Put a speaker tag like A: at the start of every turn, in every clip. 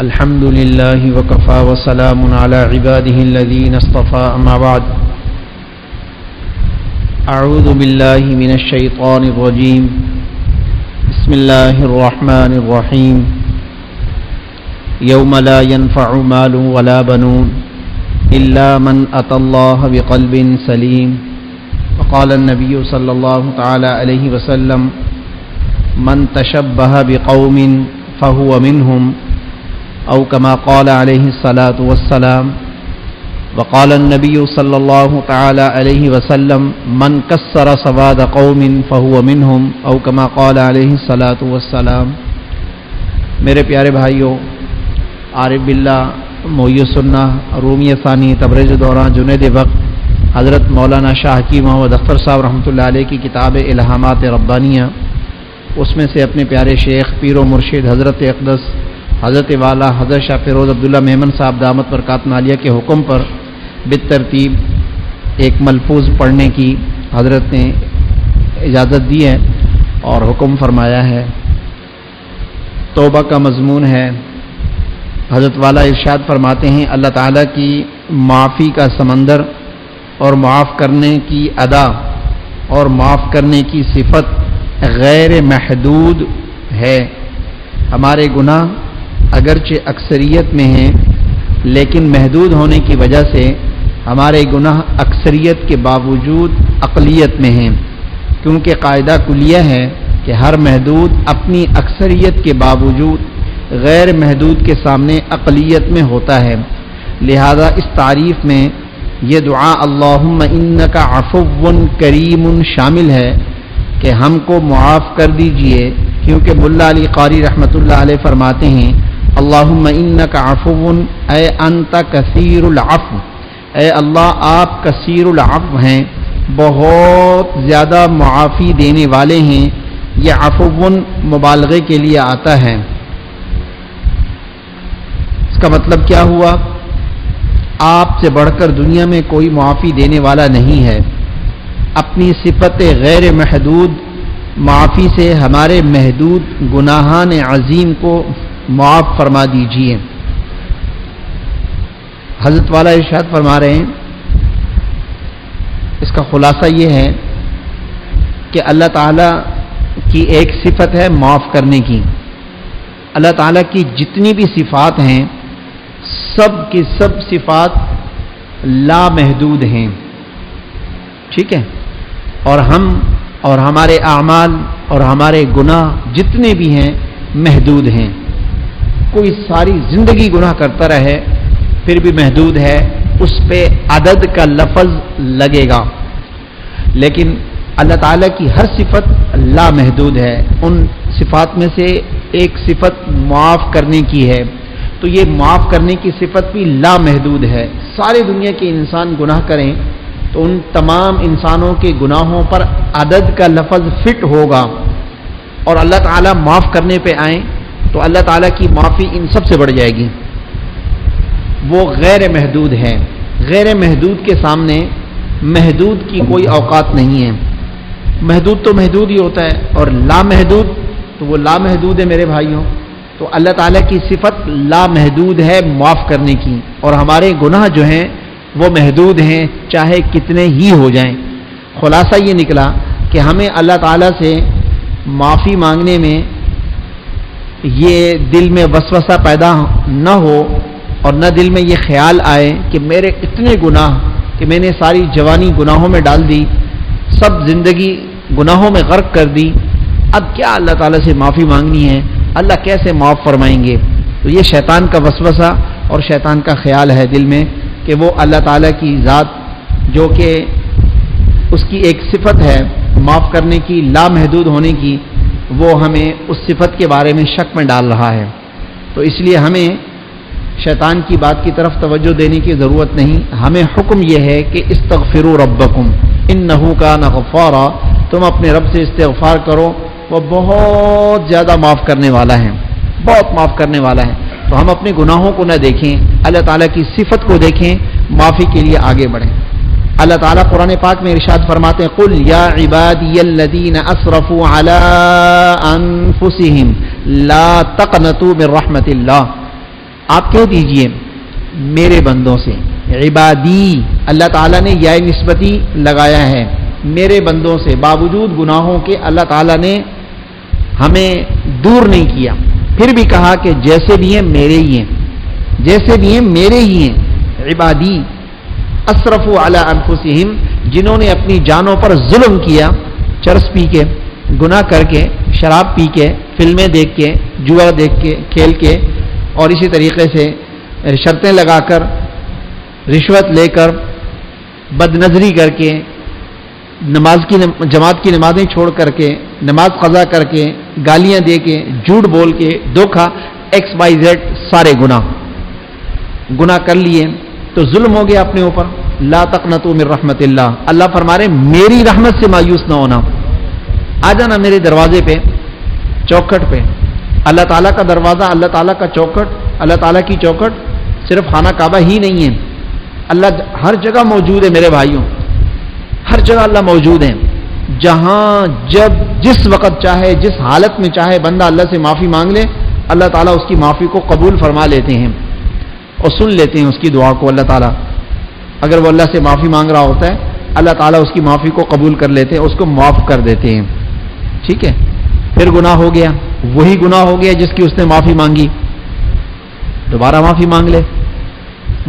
A: الحمد لله وكفى وسلام على عباده الذين اصطفى أما بعد أعوذ بالله من الشيطان الرجيم بسم الله الرحمن الرحيم يوم لا ينفع مال ولا بنون إلا من أتى الله بقلب سليم وقال النبي صلى الله تعالى عليه وسلم من تشبه بقوم فهو منهم أو كما قال عليه الصلاة والسلام وقال النبي صلى الله تعالى عليه وسلم من كسر سواد قوم فهو منهم أو كما قال عليه الصلاة والسلام. میرے پیارے بھائیوں، عارف باللہ، محی السنہ، رومی ثانی، تبریز دوران، جنید وقت، حضرت مولانا شاہ حکیم محمد اختر صاحب رحمۃ اللہ علیہ کی کتاب الہامات ربانیہ، اس میں سے اپنے پیارے شیخ پیر و مرشد حضرت اقدس حضرت والا حضرت شاہ فیروز عبداللہ میمن صاحب دامت برکاتہ عالیہ کے حکم پر بالترتیب ایک ملفوظ پڑھنے کی حضرت نے اجازت دی ہے اور حکم فرمایا ہے. توبہ کا مضمون ہے. حضرت والا ارشاد فرماتے ہیں، اللہ تعالیٰ کی معافی کا سمندر اور معاف کرنے کی ادا اور معاف کرنے کی صفت غیر محدود ہے. ہمارے گناہ اگرچہ اکثریت میں ہیں لیکن محدود ہونے کی وجہ سے ہمارے گناہ اکثریت کے باوجود اقلیت میں ہیں، کیونکہ قاعدہ کلیہ ہے کہ ہر محدود اپنی اکثریت کے باوجود غیر محدود کے سامنے اقلیت میں ہوتا ہے. لہذا اس تعریف میں یہ دعا اللہم انک عفو کریم شامل ہے کہ ہم کو معاف کر دیجئے، کیونکہ ملا علی قاری رحمۃ اللہ علیہ فرماتے ہیں اللہم انک عفو اے انت کثیر العفو، اے اللہ آپ کثیر العفو ہیں، بہت زیادہ معافی دینے والے ہیں. یہ عفو مبالغے کے لیے آتا ہے. اس کا مطلب کیا ہوا؟ آپ سے بڑھ کر دنیا میں کوئی معافی دینے والا نہیں ہے. اپنی صفت غیر محدود معافی سے ہمارے محدود گناہان عظیم کو معاف فرما دیجیے. حضرت والا ارشاد فرما رہے ہیں، اس کا خلاصہ یہ ہے کہ اللہ تعالیٰ کی ایک صفت ہے معاف کرنے کی. اللہ تعالیٰ کی جتنی بھی صفات ہیں سب کی سب صفات لامحدود ہیں. ٹھیک ہے؟ اور ہم اور ہمارے اعمال اور ہمارے گناہ جتنے بھی ہیں محدود ہیں. کوئی ساری زندگی گناہ کرتا رہے پھر بھی محدود ہے، اس پہ عدد کا لفظ لگے گا. لیکن اللہ تعالیٰ کی ہر صفت لامحدود ہے. ان صفات میں سے ایک صفت معاف کرنے کی ہے، تو یہ معاف کرنے کی صفت بھی لامحدود ہے. ساری دنیا کے انسان گناہ کریں تو ان تمام انسانوں کے گناہوں پر عدد کا لفظ فٹ ہوگا، اور اللہ تعالیٰ معاف کرنے پہ آئیں تو اللہ تعالیٰ کی معافی ان سب سے بڑھ جائے گی. وہ غیر محدود ہے. غیر محدود کے سامنے محدود کی کوئی اوقات نہیں ہے. محدود تو محدود ہی ہوتا ہے، اور لامحدود تو وہ لامحدود ہے میرے بھائیوں. تو اللہ تعالیٰ کی صفت لامحدود ہے معاف کرنے کی، اور ہمارے گناہ جو ہیں وہ محدود ہیں چاہے کتنے ہی ہو جائیں. خلاصہ یہ نکلا کہ ہمیں اللہ تعالیٰ سے معافی مانگنے میں یہ دل میں وسوسہ پیدا نہ ہو، اور نہ دل میں یہ خیال آئے کہ میرے اتنے گناہ کہ میں نے ساری جوانی گناہوں میں ڈال دی، سب زندگی گناہوں میں غرق کر دی، اب کیا اللہ تعالیٰ سے معافی مانگنی ہے، اللہ کیسے معاف فرمائیں گے. تو یہ شیطان کا وسوسہ اور شیطان کا خیال ہے دل میں کہ وہ اللہ تعالیٰ کی ذات جو کہ اس کی ایک صفت ہے معاف کرنے کی، لامحدود ہونے کی، وہ ہمیں اس صفت کے بارے میں شک میں ڈال رہا ہے. تو اس لیے ہمیں شیطان کی بات کی طرف توجہ دینے کی ضرورت نہیں. ہمیں حکم یہ ہے کہ استغفروا ربکم انہ کان غفارا، تم اپنے رب سے استغفار کرو، وہ بہت زیادہ معاف کرنے والا ہے، بہت معاف کرنے والا ہے. تو ہم اپنے گناہوں کو نہ دیکھیں، اللہ تعالیٰ کی صفت کو دیکھیں، معافی کے لیے آگے بڑھیں. اللہ تعالیٰ قرآن پاک میں ارشاد فرماتے ہیں قل یا عبادی الذین اسرفوا علی انفسہم لا تقنطوا من رحمت اللہ، آپ کہہ دیجئے میرے بندوں سے. عبادی اللہ تعالیٰ نے یا نسبتی لگایا ہے میرے بندوں سے، باوجود گناہوں کے اللہ تعالیٰ نے ہمیں دور نہیں کیا. پھر بھی کہا کہ جیسے بھی ہیں میرے ہی ہیں، جیسے بھی ہیں میرے ہی ہیں. عبادی اسرفوا علی انفسہم، جنہوں نے اپنی جانوں پر ظلم کیا، چرس پی کے، گناہ کر کے، شراب پی کے، فلمیں دیکھ کے، جوا دیکھ کے، کھیل کے، اور اسی طریقے سے شرطیں لگا کر، رشوت لے کر، بد نظری کر کے، جماعت کی نمازیں چھوڑ کر کے، نماز قضا کر کے، گالیاں دے کے، جھوٹ بول کے، دھوکا، ایکس وائی زیڈ، سارے گناہ کر لیے تو ظلم ہو گیا اپنے اوپر. لا تقنطوا من رحمت اللہ، اللہ فرما رہے میری رحمت سے مایوس نہ ہونا. آ جانا میرے دروازے پہ، چوکھٹ پہ. اللہ تعالیٰ کا دروازہ، اللہ تعالیٰ کا چوکھٹ، اللہ تعالیٰ کی چوکھٹ صرف خانہ کعبہ ہی نہیں ہے. اللہ ہر جگہ موجود ہے میرے بھائیوں، ہر جگہ اللہ موجود ہے. جہاں جب جس وقت چاہے، جس حالت میں چاہے بندہ اللہ سے معافی مانگ لے، اللہ تعالیٰ اس کی معافی کو قبول فرما لیتے ہیں اور سن لیتے ہیں اس کی دعا کو. اللہ تعالیٰ اگر وہ اللہ سے معافی مانگ رہا ہوتا ہے، اللہ تعالیٰ اس کی معافی کو قبول کر لیتے ہیں، اس کو معاف کر دیتے ہیں. ٹھیک ہے، پھر گناہ ہو گیا، وہی گناہ ہو گیا جس کی اس نے معافی مانگی، دوبارہ معافی مانگ لے.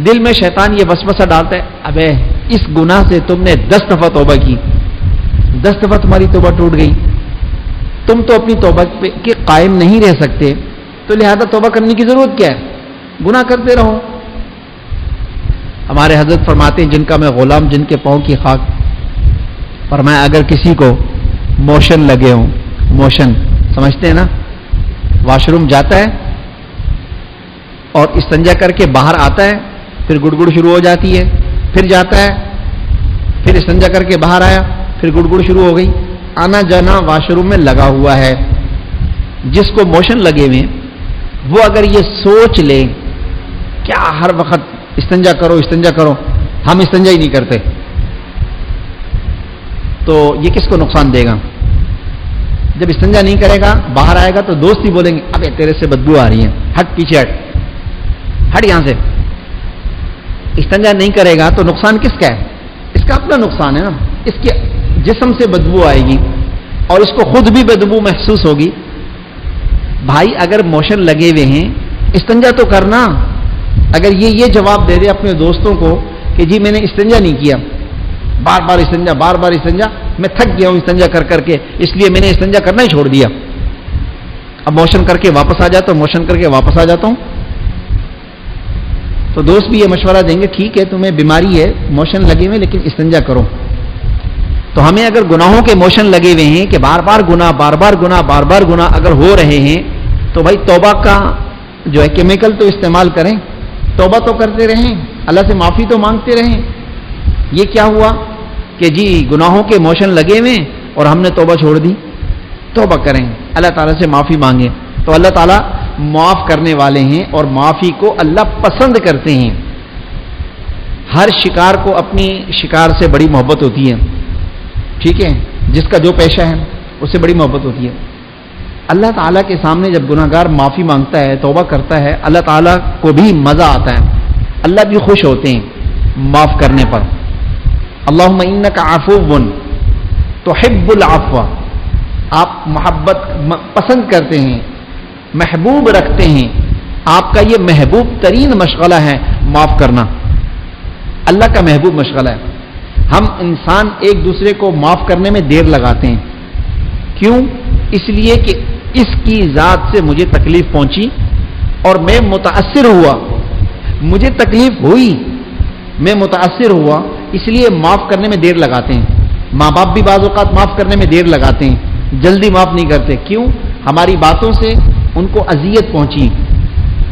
A: دل میں شیطان یہ وسوسہ ڈالتا ہے، ابے اس گناہ سے تم نے 10 دفعہ توبہ کی، 10 دفعہ تمہاری توبہ ٹوٹ گئی، تم تو اپنی توبہ کے قائم نہیں رہ سکتے، تو لہذا توبہ کرنے کی ضرورت کیا ہے، گناہ کرتے رہو. ہمارے حضرت فرماتے ہیں، جن کا میں غلام، جن کے پاؤں کی خاک، فرمایا اگر کسی کو موشن لگے ہوں، موشن سمجھتے ہیں نا، واش روم جاتا ہے اور استنجا کر کے باہر آتا ہے، پھر گڑگڑ شروع ہو جاتی ہے، پھر جاتا ہے، پھر استنجا کر کے باہر آیا، پھر گڑگڑ شروع ہو گئی، آنا جانا واش روم میں لگا ہوا ہے. جس کو موشن لگے ہوئے وہ اگر یہ سوچ لے کیا ہر وقت استنجا کرو استنجا کرو، ہم استنجا ہی نہیں کرتے، تو یہ کس کو نقصان دے گا؟ جب استنجا نہیں کرے گا، باہر آئے گا تو دوست ہی بولیں گے ابے تیرے سے بدبو آ رہی ہے، ہٹ پیچھے ہٹ یہاں سے. استنجا نہیں کرے گا تو نقصان کس کا ہے؟ اس کا اپنا نقصان ہے نا. اس کے جسم سے بدبو آئے گی اور اس کو خود بھی بدبو محسوس ہوگی. بھائی اگر موشن لگے ہوئے ہیں استنجا تو کرنا. اگر یہ جواب دے دے اپنے دوستوں کو کہ جی میں نے استنجا نہیں کیا، بار بار استنجا، بار بار استنجا، میں تھک گیا ہوں استنجا کر کر کے، اس لیے میں نے استنجا کرنا ہی چھوڑ دیا، اب موشن کر کے واپس آ جاتا ہوں، موشن کر کے واپس آ جاتا ہوں، تو دوست بھی یہ مشورہ دیں گے ٹھیک ہے تمہیں بیماری ہے، موشن لگے ہوئے لیکن استنجا کرو. تو ہمیں اگر گناہوں کے موشن لگے ہوئے ہیں کہ بار بار گناہ، بار بار گناہ، بار بار گناہ اگر ہو رہے ہیں تو بھائی توبہ کا جو ہے کیمیکل تو استعمال کریں، توبہ تو کرتے رہیں، اللہ سے معافی تو مانگتے رہیں. یہ کیا ہوا کہ جی گناہوں کے موشن لگے ہوئے اور ہم نے توبہ چھوڑ دی. توبہ کریں، اللہ تعالیٰ سے معافی مانگیں، تو اللہ تعالیٰ معاف کرنے والے ہیں اور معافی کو اللہ پسند کرتے ہیں. ہر شکار کو اپنی شکار سے بڑی محبت ہوتی ہے، ٹھیک ہے، جس کا جو پیشہ ہے اس سے بڑی محبت ہوتی ہے. اللہ تعالیٰ کے سامنے جب گناہ گار معافی مانگتا ہے، توبہ کرتا ہے، اللہ تعالیٰ کو بھی مزہ آتا ہے، اللہ بھی خوش ہوتے ہیں معاف کرنے پر. اللہم انک عفو تحب العفو، آپ محبت پسند کرتے ہیں، محبوب رکھتے ہیں، آپ کا یہ محبوب ترین مشغلہ ہے معاف کرنا، اللہ کا محبوب مشغلہ ہے. ہم انسان ایک دوسرے کو معاف کرنے میں دیر لگاتے ہیں. کیوں؟ اس لیے کہ اس کی ذات سے مجھے تکلیف پہنچی اور میں متاثر ہوا، مجھے تکلیف ہوئی، میں متاثر ہوا، اس لیے معاف کرنے میں دیر لگاتے ہیں. ماں باپ بھی بعض اوقات معاف کرنے میں دیر لگاتے ہیں، جلدی معاف نہیں کرتے. کیوں؟ ہماری باتوں سے ان کو اذیت پہنچی،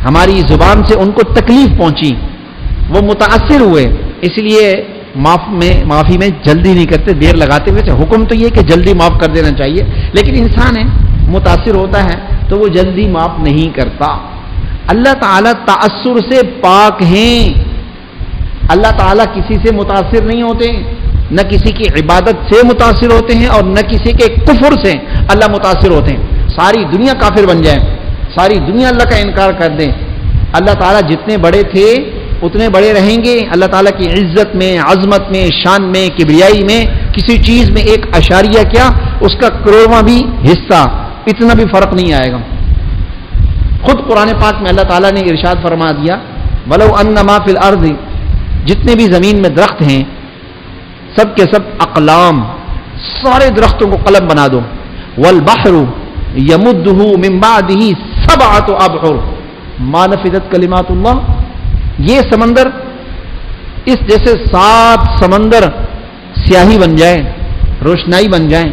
A: ہماری زبان سے ان کو تکلیف پہنچی، وہ متاثر ہوئے، اس لیے معافی میں جلدی نہیں کرتے، دیر لگاتے ہوئے. حکم تو یہ کہ جلدی معاف کر دینا چاہیے، لیکن انسان ہے متاثر ہوتا ہے تو وہ جلدی معاف نہیں کرتا. اللہ تعالیٰ تأثر سے پاک ہیں، اللہ تعالیٰ کسی سے متاثر نہیں ہوتے، نہ کسی کی عبادت سے متاثر ہوتے ہیں اور نہ کسی کے کفر سے اللہ متاثر ہوتے ہیں. ساری دنیا کافر بن جائے، ساری دنیا اللہ کا انکار کر دیں، اللہ تعالیٰ جتنے بڑے تھے اتنے بڑے رہیں گے. اللہ تعالیٰ کی عزت میں، عظمت میں، شان میں، کبریائی میں کسی چیز میں ایک اشاریہ کیا، اس کا کروڑواں بھی حصہ، اتنا بھی فرق نہیں آئے گا. خود قرآن پاک میں اللہ تعالیٰ نے ارشاد فرما دیا وَلَوْ أَنَّ مَا فِي الْأَرْضِ، جتنے بھی زمین میں درخت ہیں سب کے سب اقلام، سارے درختوں کو قلم بنا دو. وَالْبَحْرُ يَمُدُّهُ مِن بَعْدِهِ سَبْعَةُ أَبْحُرٍ مَا نَفِدَتْ كَلِمَاتُ اللَّهِ. یہ سمندر اس جیسے 7 سمندر سیاہی بن جائیں، روشنائی بن جائیں،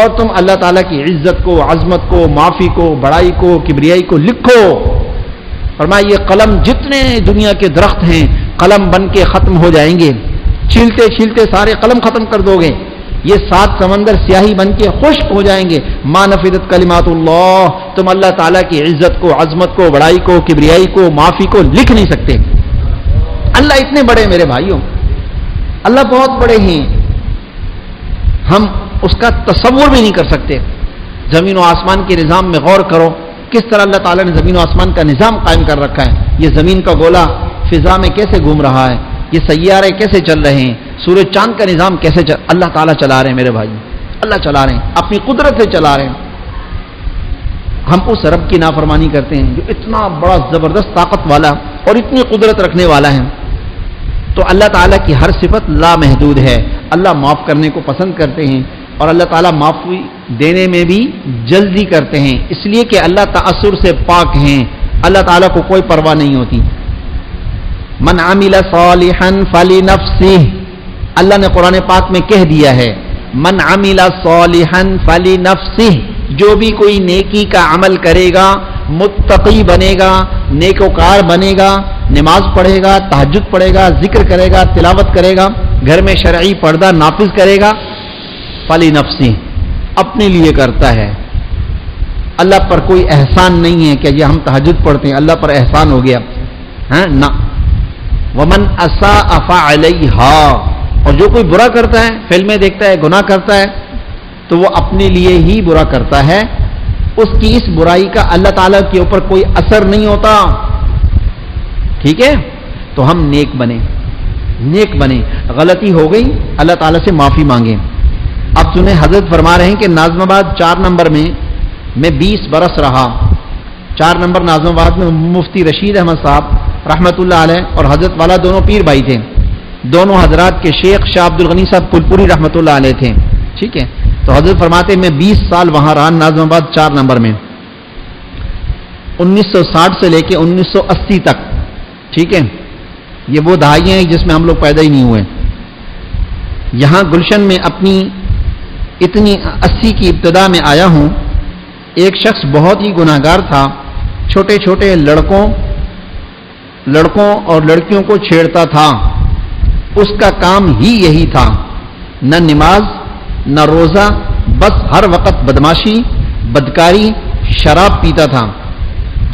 A: اور تم اللہ تعالیٰ کی عزت کو، عظمت کو، معافی کو، بڑائی کو، کبریائی کو لکھو. فرمایا یہ قلم جتنے دنیا کے درخت ہیں قلم بن کے ختم ہو جائیں گے، چھیلتے چھیلتے سارے قلم ختم کر دو گے. یہ 7 سمندر سیاہی بن کے خشک ہو جائیں گے. ما نفدت کلمات اللہ، تم اللہ تعالیٰ کی عزت کو، عظمت کو، بڑائی کو، کبریائی کو، معافی کو لکھ نہیں سکتے. اللہ اتنے بڑے میرے بھائیوں، اللہ بہت بڑے ہیں، ہم اس کا تصور بھی نہیں کر سکتے. زمین و آسمان کے نظام میں غور کرو، کس طرح اللہ تعالیٰ نے زمین و آسمان کا نظام قائم کر رکھا ہے. یہ زمین کا گولا فضا میں کیسے گھوم رہا ہے، یہ سیارے کیسے چل رہے ہیں، سورج چاند کا نظام کیسے اللہ تعالیٰ چلا رہے ہیں میرے بھائی، اللہ چلا رہے ہیں، اپنی قدرت سے چلا رہے ہیں. ہم اس رب کی نافرمانی کرتے ہیں جو اتنا بڑا زبردست طاقت والا اور اتنی قدرت رکھنے والا ہے. تو اللہ تعالیٰ کی ہر صفت لامحدود ہے. اللہ معاف کرنے کو پسند کرتے ہیں اور اللہ تعالیٰ معافی دینے میں بھی جلدی کرتے ہیں، اس لیے کہ اللہ تأثر سے پاک ہیں، اللہ تعالیٰ کو کوئی پرواہ نہیں ہوتی. من عمل صالحا فلنفسہ، اللہ نے قرآن پاک میں کہہ دیا ہے من عمل صالحا فلنفسہ، جو بھی کوئی نیکی کا عمل کرے گا، متقی بنے گا، نیکوکار بنے گا، نماز پڑھے گا، تہجد پڑھے گا، ذکر کرے گا، تلاوت کرے گا، گھر میں شرعی پردہ نافذ کرے گا، فلنفسہ، اپنے لیے کرتا ہے. اللہ پر کوئی احسان نہیں ہے کہ یہ ہم تہجد پڑھتے ہیں اللہ پر احسان ہو گیا، ہاں نہ. ومن اساء فعلیہا، اور جو کوئی برا کرتا ہے، فلمیں دیکھتا ہے، گناہ کرتا ہے، تو وہ اپنے لیے ہی برا کرتا ہے. اس کی اس برائی کا اللہ تعالیٰ کے اوپر کوئی اثر نہیں ہوتا. ٹھیک ہے، تو ہم نیک بنے، نیک بنے. غلطی ہو گئی اللہ تعالیٰ سے معافی مانگیں. اب سنیں، حضرت فرما رہے ہیں کہ ناظم آباد 4 نمبر میں 20 برس رہا. 4 نمبر ناظم آباد میں مفتی رشید احمد صاحب رحمۃ اللہ علیہ اور حضرت والا دونوں پیر بھائی تھے. دونوں حضرات کے شیخ شاہ عبد الغنی صاحب پلپوری رحمۃ اللہ علیہ تھے. ٹھیک ہے، تو حضرت فرماتے ہیں میں 20 سال وہاں رہا ناظم آباد 4 نمبر میں، 1960 سے لے کے 1980 تک. ٹھیک ہے، یہ وہ دہائیاں ہیں جس میں ہم لوگ پیدا ہی نہیں ہوئے. یہاں گلشن میں اپنی اتنی 80 کی ابتدا میں آیا ہوں. ایک شخص بہت ہی گناہگار تھا، چھوٹے چھوٹے لڑکوں اور لڑکیوں کو چھیڑتا تھا. اس کا کام ہی یہی تھا، نہ نماز نہ روزہ، بس ہر وقت بدماشی، بدکاری، شراب پیتا تھا.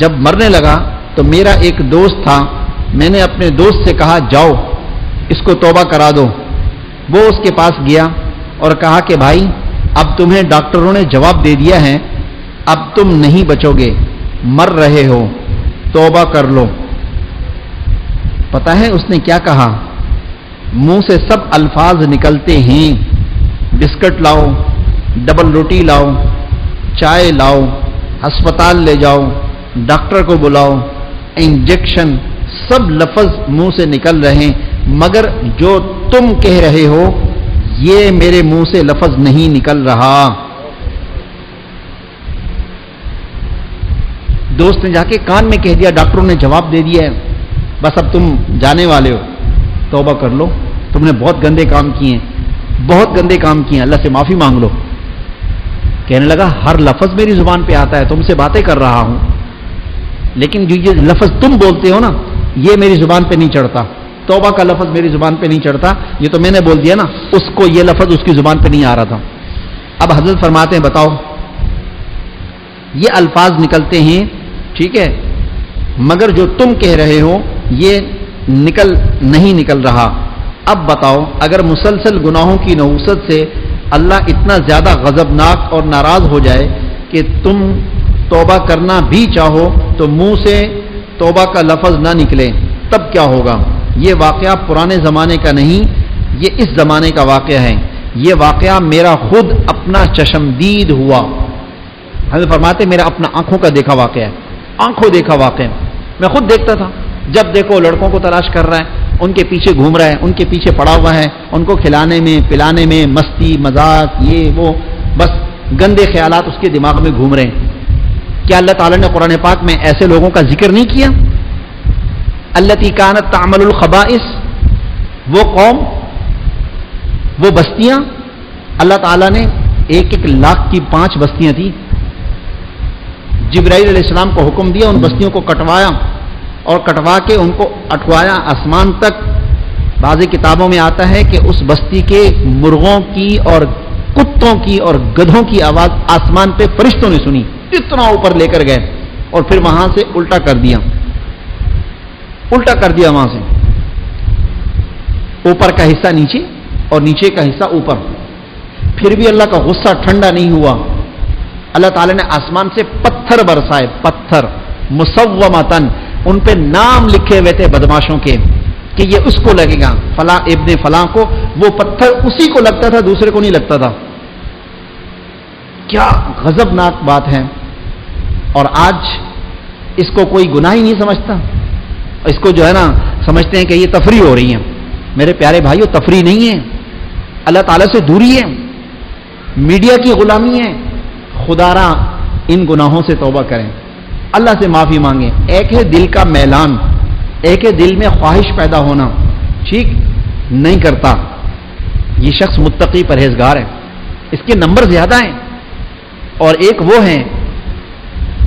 A: جب مرنے لگا تو میرا ایک دوست تھا، میں نے اپنے دوست سے کہا جاؤ اس کو توبہ کرا دو. وہ اس کے پاس گیا اور کہا کہ بھائی اب تمہیں ڈاکٹروں نے جواب دے دیا ہے، اب تم نہیں بچو گے، مر رہے ہو، توبہ کر لو. پتہ ہے اس نے کیا کہا؟ منہ سے سب الفاظ نکلتے ہیں، بسکٹ لاؤ، ڈبل روٹی لاؤ، چائے لاؤ، ہسپتال لے جاؤ، ڈاکٹر کو بلاؤ، انجیکشن، سب لفظ منہ سے نکل رہے ہیں، مگر جو تم کہہ رہے ہو یہ میرے منہ سے لفظ نہیں نکل رہا. دوست نے جا کے کان میں کہہ دیا، ڈاکٹروں نے جواب دے دیا ہے، بس اب تم جانے والے ہو، توبہ کر لو، تم نے بہت گندے کام کیے ہیں، بہت گندے کام کیے ہیں، اللہ سے معافی مانگ لو. کہنے لگا ہر لفظ میری زبان پہ آتا ہے، تم سے باتیں کر رہا ہوں، لیکن جو یہ لفظ تم بولتے ہو نا یہ میری زبان پہ نہیں چڑھتا. توبہ کا لفظ میری زبان پہ نہیں چڑھتا، یہ تو میں نے بول دیا نا، اس کو یہ لفظ اس کی زبان پہ نہیں آ رہا تھا. اب حضرت فرماتے ہیں بتاؤ یہ الفاظ نکلتے ہیں، ٹھیک ہے، مگر جو تم کہہ رہے ہو یہ نہیں نکل رہا. اب بتاؤ اگر مسلسل گناہوں کی نحوست سے اللہ اتنا زیادہ غضبناک اور ناراض ہو جائے کہ تم توبہ کرنا بھی چاہو تو منہ سے توبہ کا لفظ نہ نکلے تب کیا ہوگا؟ یہ واقعہ پرانے زمانے کا نہیں، یہ اس زمانے کا واقعہ ہے. یہ واقعہ میرا خود اپنا چشمدید ہوا. ہمیں فرماتے میرا اپنا آنکھوں کا دیکھا واقعہ ہے، آنکھوں دیکھا واقعہ. میں خود دیکھتا تھا، جب دیکھو لڑکوں کو تلاش کر رہا ہے، ان کے پیچھے گھوم رہا ہے، ان کے پیچھے پڑا ہوا ہے، ان کو کھلانے میں پلانے میں مستی مذاق یہ وہ، بس گندے خیالات اس کے دماغ میں گھوم رہے ہیں. کیا اللہ تعالیٰ نے قرآن پاک میں ایسے لوگوں کا ذکر نہیں کیا؟ التی کانت تعمل الخبائث، وہ قوم، وہ بستیاں. اللہ تعالیٰ نے 1,00,000 کی 5 بستیاں تھیں. جبرائیل علیہ السلام کو حکم دیا، ان بستیوں کو کٹوایا اور کٹوا کے ان کو اٹھوایا آسمان تک. بعض کتابوں میں آتا ہے کہ اس بستی کے مرغوں کی اور کتوں کی اور گدھوں کی آواز آسمان پہ فرشتوں نے سنی، اتنا اوپر لے کر گئے اور پھر وہاں سے الٹا کر دیا وہاں سے. اوپر کا حصہ نیچے اور نیچے کا حصہ اوپر. پھر بھی اللہ کا غصہ ٹھنڈا نہیں ہوا. اللہ تعالیٰ نے آسمان سے پتھر برسائے، پتھر مسومتن، ان پہ نام لکھے ہوئے تھے بدماشوں کے کہ یہ اس کو لگے گا، فلاں ابن فلاں کو. وہ پتھر اسی کو لگتا تھا، دوسرے کو نہیں لگتا تھا. کیا غضبناک بات ہے. اور آج اس کو کوئی گناہ ہی نہیں سمجھتا. اس کو جو ہے نا سمجھتے ہیں کہ یہ تفریح ہو رہی ہے. میرے پیارے بھائیو، تفریح نہیں ہے، اللہ تعالیٰ سے دوری ہے، میڈیا کی غلامی ہے. خدا را ان گناہوں سے توبہ کریں، اللہ سے معافی مانگیں. ایک ہے دل کا میلان، ایک ہے دل میں خواہش پیدا ہونا، ٹھیک نہیں کرتا. یہ شخص متقی پرہیزگار ہے، اس کے نمبر زیادہ ہیں. اور ایک وہ ہے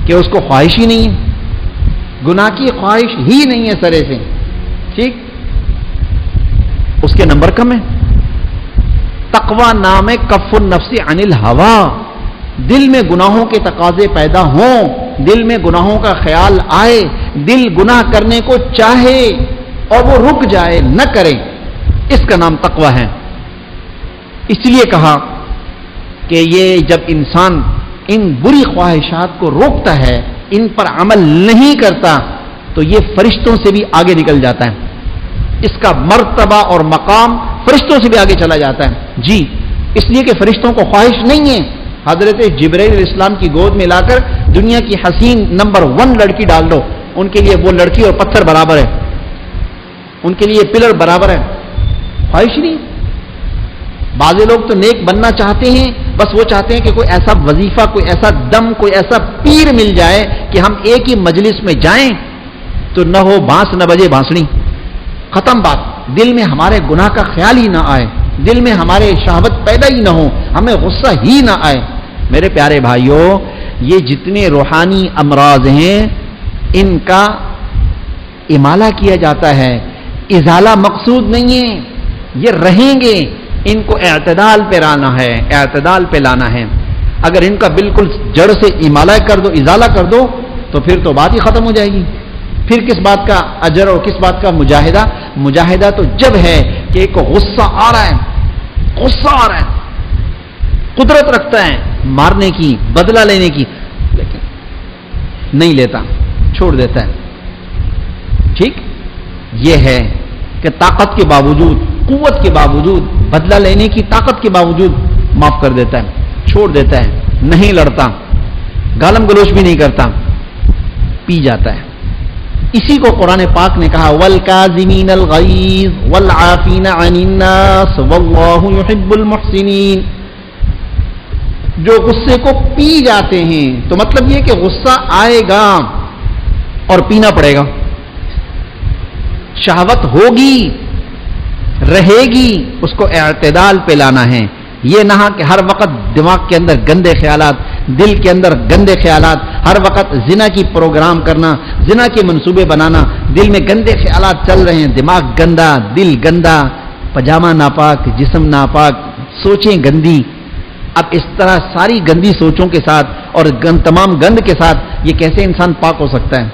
A: کہ اس کو خواہش ہی نہیں ہے، گناہ کی خواہش ہی نہیں ہے سرے سے، ٹھیک، اس کے نمبر کم ہے. تقوی نام ہے کف النفس عن الہوا. دل میں گناہوں کے تقاضے پیدا ہوں، دل میں گناہوں کا خیال آئے، دل گناہ کرنے کو چاہے اور وہ رک جائے، نہ کرے، اس کا نام تقوی ہے. اس لیے کہا کہ یہ جب انسان ان بری خواہشات کو روکتا ہے، ان پر عمل نہیں کرتا، تو یہ فرشتوں سے بھی آگے نکل جاتا ہے. اس کا مرتبہ اور مقام فرشتوں سے بھی آگے چلا جاتا ہے. جی، اس لیے کہ فرشتوں کو خواہش نہیں ہے. حضرت جبرائیل علیہ السلام کی گود میں لا کر دنیا کی حسین نمبر 1 لڑکی ڈال دو، ان کے لیے وہ لڑکی اور پتھر برابر ہے، ان کے لیے پلر برابر ہے. خواہش نہیں. بعض لوگ تو نیک بننا چاہتے ہیں، بس وہ چاہتے ہیں کہ کوئی ایسا وظیفہ، کوئی ایسا دم، کوئی ایسا پیر مل جائے کہ ہم ایک ہی مجلس میں جائیں تو نہ ہو بانس نہ بجے بانسڑی. ختم بات. دل میں ہمارے گناہ کا خیال ہی نہ آئے، دل میں ہمارے شہوت پیدا ہی نہ ہو، ہمیں غصہ ہی نہ آئے. میرے پیارے بھائیوں، یہ جتنے روحانی امراض ہیں ان کا امالہ کیا جاتا ہے. ازالہ مقصود نہیں ہے، یہ رہیں گے. ان کو اعتدال پہ لانا ہے، اعتدال پہ لانا ہے. اگر ان کا بالکل جڑ سے امالہ کر دو، ازالہ کر دو، تو پھر تو بات ہی ختم ہو جائے گی. پھر کس بات کا اجر اور کس بات کا مجاہدہ؟ مجاہدہ تو جب ہے کہ ایک غصہ آ رہا ہے، غصہ آ رہا ہے، قدرت رکھتا ہے مارنے کی، بدلہ لینے کی، لیکن نہیں لیتا، چھوڑ دیتا ہے. ٹھیک، یہ ہے کہ طاقت کے باوجود، قوت کے باوجود، بدلہ لینے کی طاقت کے باوجود معاف کر دیتا ہے، چھوڑ دیتا ہے، نہیں لڑتا، گالم گلوچ بھی نہیں کرتا، پی جاتا ہے. اسی کو قرآن پاک نے کہا وَالْكَاظِمِينَ الْغَيْظَ وَالْعَافِينَ عَنِ النَّاسِ وَاللَّهُ يُحِبُّ الْمُحْسِنِينَ. جو غصے کو پی جاتے ہیں، تو مطلب یہ کہ غصہ آئے گا اور پینا پڑے گا. شہوت ہوگی، رہے گی، اس کو اعتدال پہ لانا ہے. یہ نہ کہ ہر وقت دماغ کے اندر گندے خیالات، دل کے اندر گندے خیالات، ہر وقت زنا کی پروگرام کرنا، زنا کے منصوبے بنانا، دل میں گندے خیالات چل رہے ہیں، دماغ گندا، دل گندا، پجامہ ناپاک، جسم ناپاک، سوچیں گندی. اب اس طرح ساری گندی سوچوں کے ساتھ اور تمام گند کے ساتھ یہ کیسے انسان پاک ہو سکتا ہے؟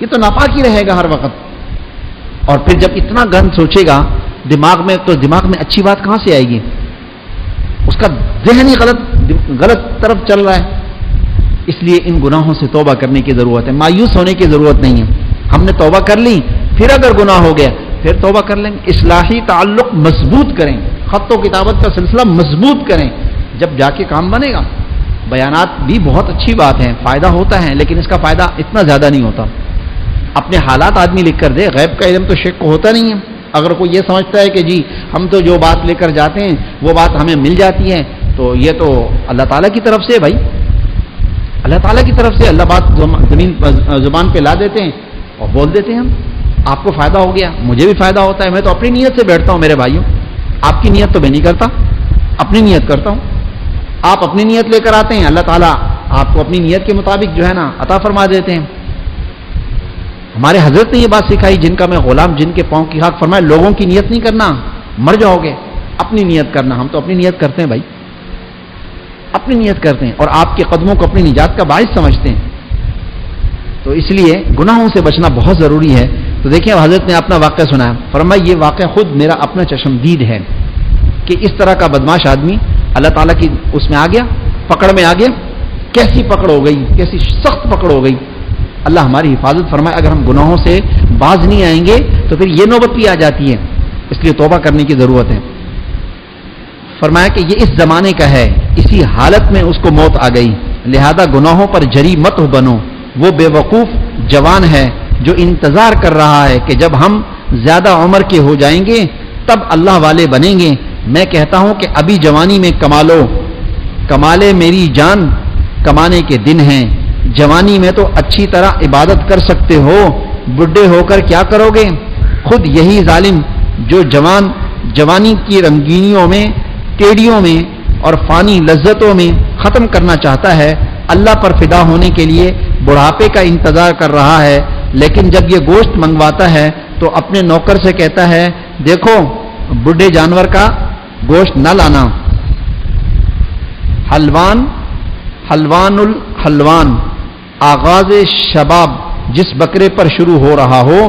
A: یہ تو ناپاک ہی رہے گا ہر وقت. اور پھر جب اتنا گند سوچے گا دماغ میں، تو دماغ میں اچھی بات کہاں سے آئے گی؟ اس کا ذہن ہی غلط طرف چل رہا ہے. اس لیے ان گناہوں سے توبہ کرنے کی ضرورت ہے، مایوس ہونے کی ضرورت نہیں ہے. ہم نے توبہ کر لی، پھر اگر گناہ ہو گیا پھر توبہ کر لیں گے. اصلاحی تعلق مضبوط کریں، خط و کتابت کا سلسلہ مضبوط کریں، جب جا کے کام بنے گا. بیانات بھی بہت اچھی بات ہے، فائدہ ہوتا ہے، لیکن اس کا فائدہ اتنا زیادہ نہیں ہوتا. اپنے حالات آدمی لکھ کر دے. غیب کا علم تو شیخ کو ہوتا نہیں ہے. اگر کوئی یہ سمجھتا ہے کہ جی ہم تو جو بات لے کر جاتے ہیں وہ بات ہمیں مل جاتی ہے، تو یہ تو اللہ تعالیٰ کی طرف سے، بھائی اللہ تعالیٰ کی طرف سے اللہ بات زبان پہ لا دیتے ہیں اور بول دیتے ہیں. ہم آپ کو فائدہ ہو گیا، مجھے بھی فائدہ ہوتا ہے. میں تو اپنی نیت سے بیٹھتا ہوں میرے بھائیوں، آپ کی نیت تو میں نہیں کرتا، اپنی نیت کرتا ہوں. آپ اپنی نیت لے کر آتے ہیں، اللہ تعالیٰ آپ کو اپنی نیت کے مطابق جو ہے نا عطا فرما دیتے ہیں. ہمارے حضرت نے یہ بات سکھائی، جن کا میں غلام جن کے پاؤں کی خاک، فرمایا لوگوں کی نیت نہیں کرنا، مر جاؤ گے، اپنی نیت کرنا. ہم تو اپنی نیت کرتے ہیں بھائی، اپنی نیت کرتے ہیں اور آپ کے قدموں کو اپنی نجات کا باعث سمجھتے ہیں. تو اس لیے گناہوں سے بچنا بہت ضروری ہے. تو دیکھیں حضرت نے اپنا واقعہ سنایا، فرمایا یہ واقعہ خود میرا اپنا چشمدید ہے کہ اس طرح کا بدماش آدمی اللہ تعالیٰ کی اس میں آ گیا، پکڑ میں آ گیا. کیسی پکڑ ہو گئی، کیسی سخت پکڑ ہو گئی. اللہ ہماری حفاظت فرمائے. اگر ہم گناہوں سے باز نہیں آئیں گے تو پھر یہ نوبت بھی آ جاتی ہے، اس لیے توبہ کرنے کی ضرورت ہے. فرمایا کہ یہ اس زمانے کا ہے، اسی حالت میں اس کو موت آ گئی، لہذا گناہوں پر جری مت بنو. وہ بے وقوف جوان ہے جو انتظار کر رہا ہے کہ جب ہم زیادہ عمر کے ہو جائیں گے تب اللہ والے بنیں گے. میں کہتا ہوں کہ ابھی جوانی میں کمالو، کمالے میری جان کمانے کے دن ہیں. جوانی میں تو اچھی طرح عبادت کر سکتے ہو، بڈھے ہو کر کیا کرو گے؟ خود یہی ظالم جو جوانی کی رنگینیوں میں، ٹیڑیوں میں اور فانی لذتوں میں ختم کرنا چاہتا ہے، اللہ پر فدا ہونے کے لیے بڑھاپے کا انتظار کر رہا ہے. لیکن جب یہ گوشت منگواتا ہے تو اپنے نوکر سے کہتا ہے دیکھو بڈھے جانور کا گوشت نہ لانا. حلوان الحلوان، آغاز شباب جس بکرے پر شروع ہو رہا ہو،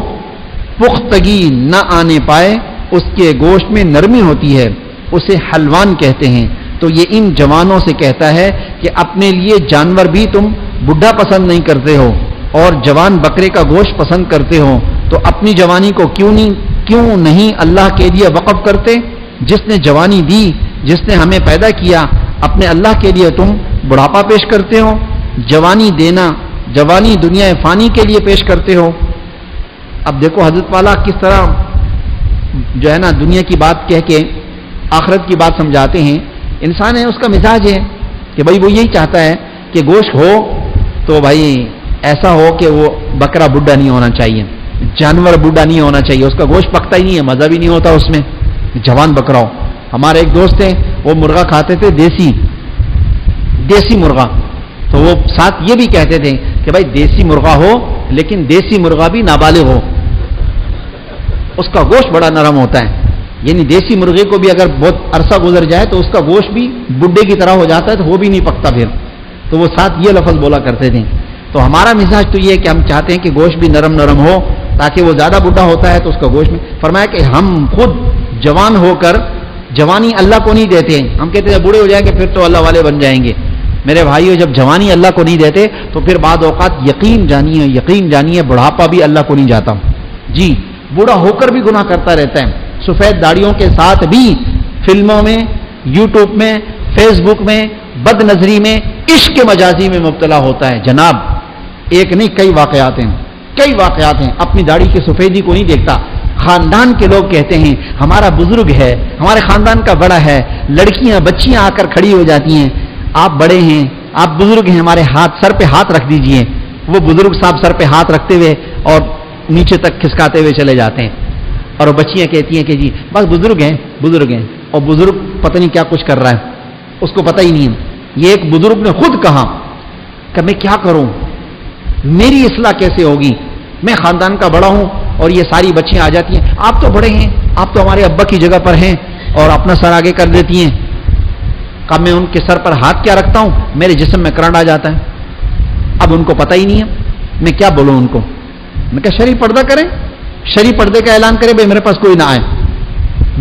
A: پختگی نہ آنے پائے، اس کے گوشت میں نرمی ہوتی ہے، اسے حلوان کہتے ہیں. تو یہ ان جوانوں سے کہتا ہے کہ اپنے لیے جانور بھی تم بڈھا پسند نہیں کرتے ہو اور جوان بکرے کا گوشت پسند کرتے ہو، تو اپنی جوانی کو کیوں نہیں اللہ کے لیے وقف کرتے؟ جس نے جوانی دی، جس نے ہمیں پیدا کیا، اپنے اللہ کے لیے تم بڑھاپا پیش کرتے ہو. جوانی دینا، جوانی دنیا فانی کے لیے پیش کرتے ہو. اب دیکھو حضرت والا کس طرح جو ہے نا دنیا کی بات کہہ کے آخرت کی بات سمجھاتے ہیں. انسان ہے، اس کا مزاج ہے کہ بھائی وہ یہی چاہتا ہے کہ گوشت ہو تو بھائی ایسا ہو کہ وہ بکرا بڈھا نہیں ہونا چاہیے، جانور بڈھا نہیں ہونا چاہیے، اس کا گوشت پکتا ہی نہیں ہے، مزہ بھی نہیں ہوتا اس میں، جوان بکرا ہو. ہمارے ایک دوست ہیں، وہ مرغا کھاتے تھے، دیسی مرغا، تو وہ ساتھ یہ بھی کہتے تھے کہ بھائی دیسی مرغا ہو لیکن دیسی مرغا بھی نابالغ ہو، اس کا گوشت بڑا نرم ہوتا ہے. یعنی دیسی مرغے کو بھی اگر بہت عرصہ گزر جائے تو اس کا گوشت بھی بڈھے کی طرح ہو جاتا ہے، تو وہ بھی نہیں پکتا پھر. تو وہ ساتھ یہ لفظ بولا کرتے تھے. تو ہمارا مزاج تو یہ ہے کہ ہم چاہتے ہیں کہ گوشت بھی نرم نرم ہو تاکہ وہ زیادہ بڈھا ہوتا ہے تو اس کا گوشت میں. فرمایا کہ ہم خود جوان ہو کر جوانی اللہ کو نہیں دیتے، ہم کہتے ہیں بوڑھے ہو جائیں گے پھر تو اللہ والے بن جائیں گے. میرے بھائیو، جب جوانی اللہ کو نہیں دیتے تو پھر بعض اوقات یقین جانیے بڑھاپا بھی اللہ کو نہیں جاتا. جی، بوڑھا ہو کر بھی گناہ کرتا رہتا ہے، سفید داڑیوں کے ساتھ بھی فلموں میں، یوٹیوب میں، فیس بک میں، بد نظری میں، عشق مجازی میں مبتلا ہوتا ہے. جناب ایک نہیں کئی واقعات ہیں. اپنی داڑھی کی سفیدی کو نہیں دیکھتا. خاندان کے لوگ کہتے ہیں ہمارا بزرگ ہے، ہمارے خاندان کا بڑا ہے، لڑکیاں بچیاں آ کر کھڑی ہو جاتی ہیں، آپ بڑے ہیں، آپ بزرگ ہیں، ہمارے سر پہ ہاتھ رکھ دیجئے. وہ بزرگ صاحب سر پہ ہاتھ رکھتے ہوئے اور نیچے تک کھسکاتے ہوئے چلے جاتے ہیں، اور وہ بچیاں کہتی ہیں کہ جی بس بزرگ ہیں، اور بزرگ پتہ نہیں کیا کچھ کر رہا ہے، اس کو پتہ ہی نہیں ہے. یہ ایک بزرگ نے خود کہا کہ میں کیا کروں، میری اصلاح کیسے ہوگی، میں خاندان کا بڑا ہوں اور یہ ساری بچیاں آ جاتی ہیں، آپ تو بڑے ہیں، آپ تو ہمارے ابا کی جگہ پر ہیں اور اپنا سر آگے کر دیتی ہیں. کب میں ان کے سر پر ہاتھ کیا رکھتا ہوں، میرے جسم میں کرنٹ آ جاتا ہے. اب ان کو پتہ ہی نہیں ہے، میں کیا بولوں ان کو. میں کہا شرعی پردہ کریں، شرعی پردے کا اعلان کرے، بھائی میرے پاس کوئی نہ آئے.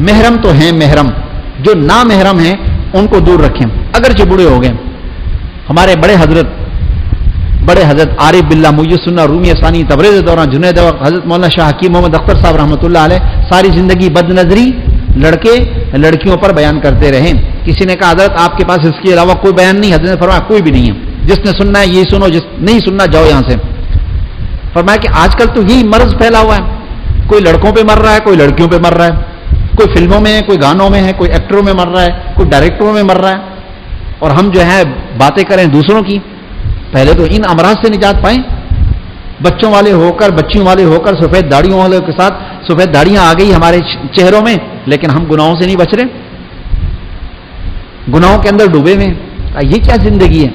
A: محرم تو ہیں، محرم جو نا محرم ہیں ان کو دور رکھیں، اگرچہ بوڑھے ہو گئے. ہمارے بڑے بڑے حضرت عارف باللہ محی السنہ رومی ثانی تبریز دوران جنید حضرت مولانا شاہ حکیم محمد اختر صاحب رحمۃ اللہ علیہ ساری زندگی بد نظری لڑکے لڑکیوں پر بیان کرتے رہے. کسی نے کہا حضرت آپ کے پاس اس کے علاوہ کوئی بیان نہیں؟ حضرت نے فرمایا کوئی بھی نہیں ہے, جس نے سننا ہے یہی سنو, جس نہیں سننا جاؤ یہاں سے. فرمایا کہ آج کل تو یہی مرض پھیلا ہوا ہے, کوئی لڑکوں پہ مر رہا ہے, کوئی لڑکیوں پہ مر رہا ہے, کوئی فلموں میں ہے, کوئی گانوں میں ہے, کوئی ایکٹروں میں مر رہا ہے, کوئی ڈائریکٹروں میں مر رہا ہے, اور ہم جو ہے باتیں کریں دوسروں کی. پہلے تو ان امراض سے نجات پائیں. بچوں والے ہو کر, بچیوں والے ہو کر, سفید داڑیوں والے کے ساتھ سفید داڑیاں آ گئی ہمارے چہروں میں, لیکن ہم گناہوں سے نہیں بچ رہے, گناہوں کے اندر ڈوبے ہوئے. یہ کیا زندگی ہے؟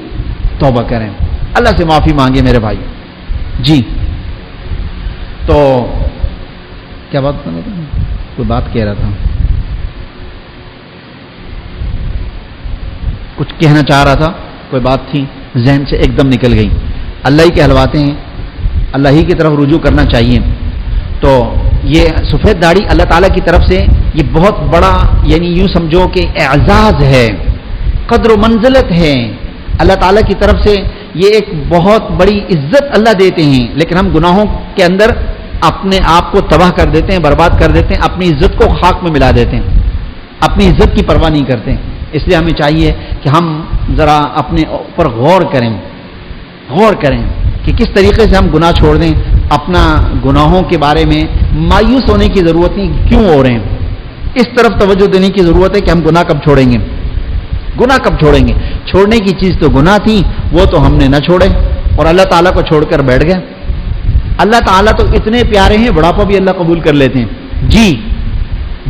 A: توبہ کریں, اللہ سے معافی مانگے میرے بھائی. جی تو کیا بات کر رہا تھا؟ کوئی بات کہہ رہا تھا, کچھ کہنا چاہ رہا تھا, کوئی بات تھی ذہن سے ایک دم نکل گئی. اللہ ہی کہلواتے ہیں, اللہ ہی کی طرف رجوع کرنا چاہیے. تو یہ سفید داڑھی اللہ تعالیٰ کی طرف سے یہ بہت بڑا, یعنی یوں سمجھو کہ اعزاز ہے, قدر و منزلت ہے اللہ تعالیٰ کی طرف سے. یہ ایک بہت بڑی عزت اللہ دیتے ہیں, لیکن ہم گناہوں کے اندر اپنے آپ کو تباہ کر دیتے ہیں, برباد کر دیتے ہیں, اپنی عزت کو خاک میں ملا دیتے ہیں, اپنی عزت کی پرواہ نہیں کرتے. اس لیے ہمیں چاہیے کہ ہم ذرا اپنے اوپر غور کریں کہ کس طریقے سے ہم گناہ چھوڑ دیں. اپنا گناہوں کے بارے میں مایوس ہونے کی ضرورت نہیں, کیوں ہو رہے ہیں, اس طرف توجہ دینے کی ضرورت ہے کہ ہم گناہ کب چھوڑیں گے. گناہ کب چھوڑیں گے؟ چھوڑنے کی چیز تو گناہ تھی, وہ تو ہم نے نہ چھوڑے اور اللہ تعالیٰ کو چھوڑ کر بیٹھ گئے. اللہ تعالیٰ تو اتنے پیارے ہیں, بڑھاپا بھی اللہ قبول کر لیتے ہیں. جی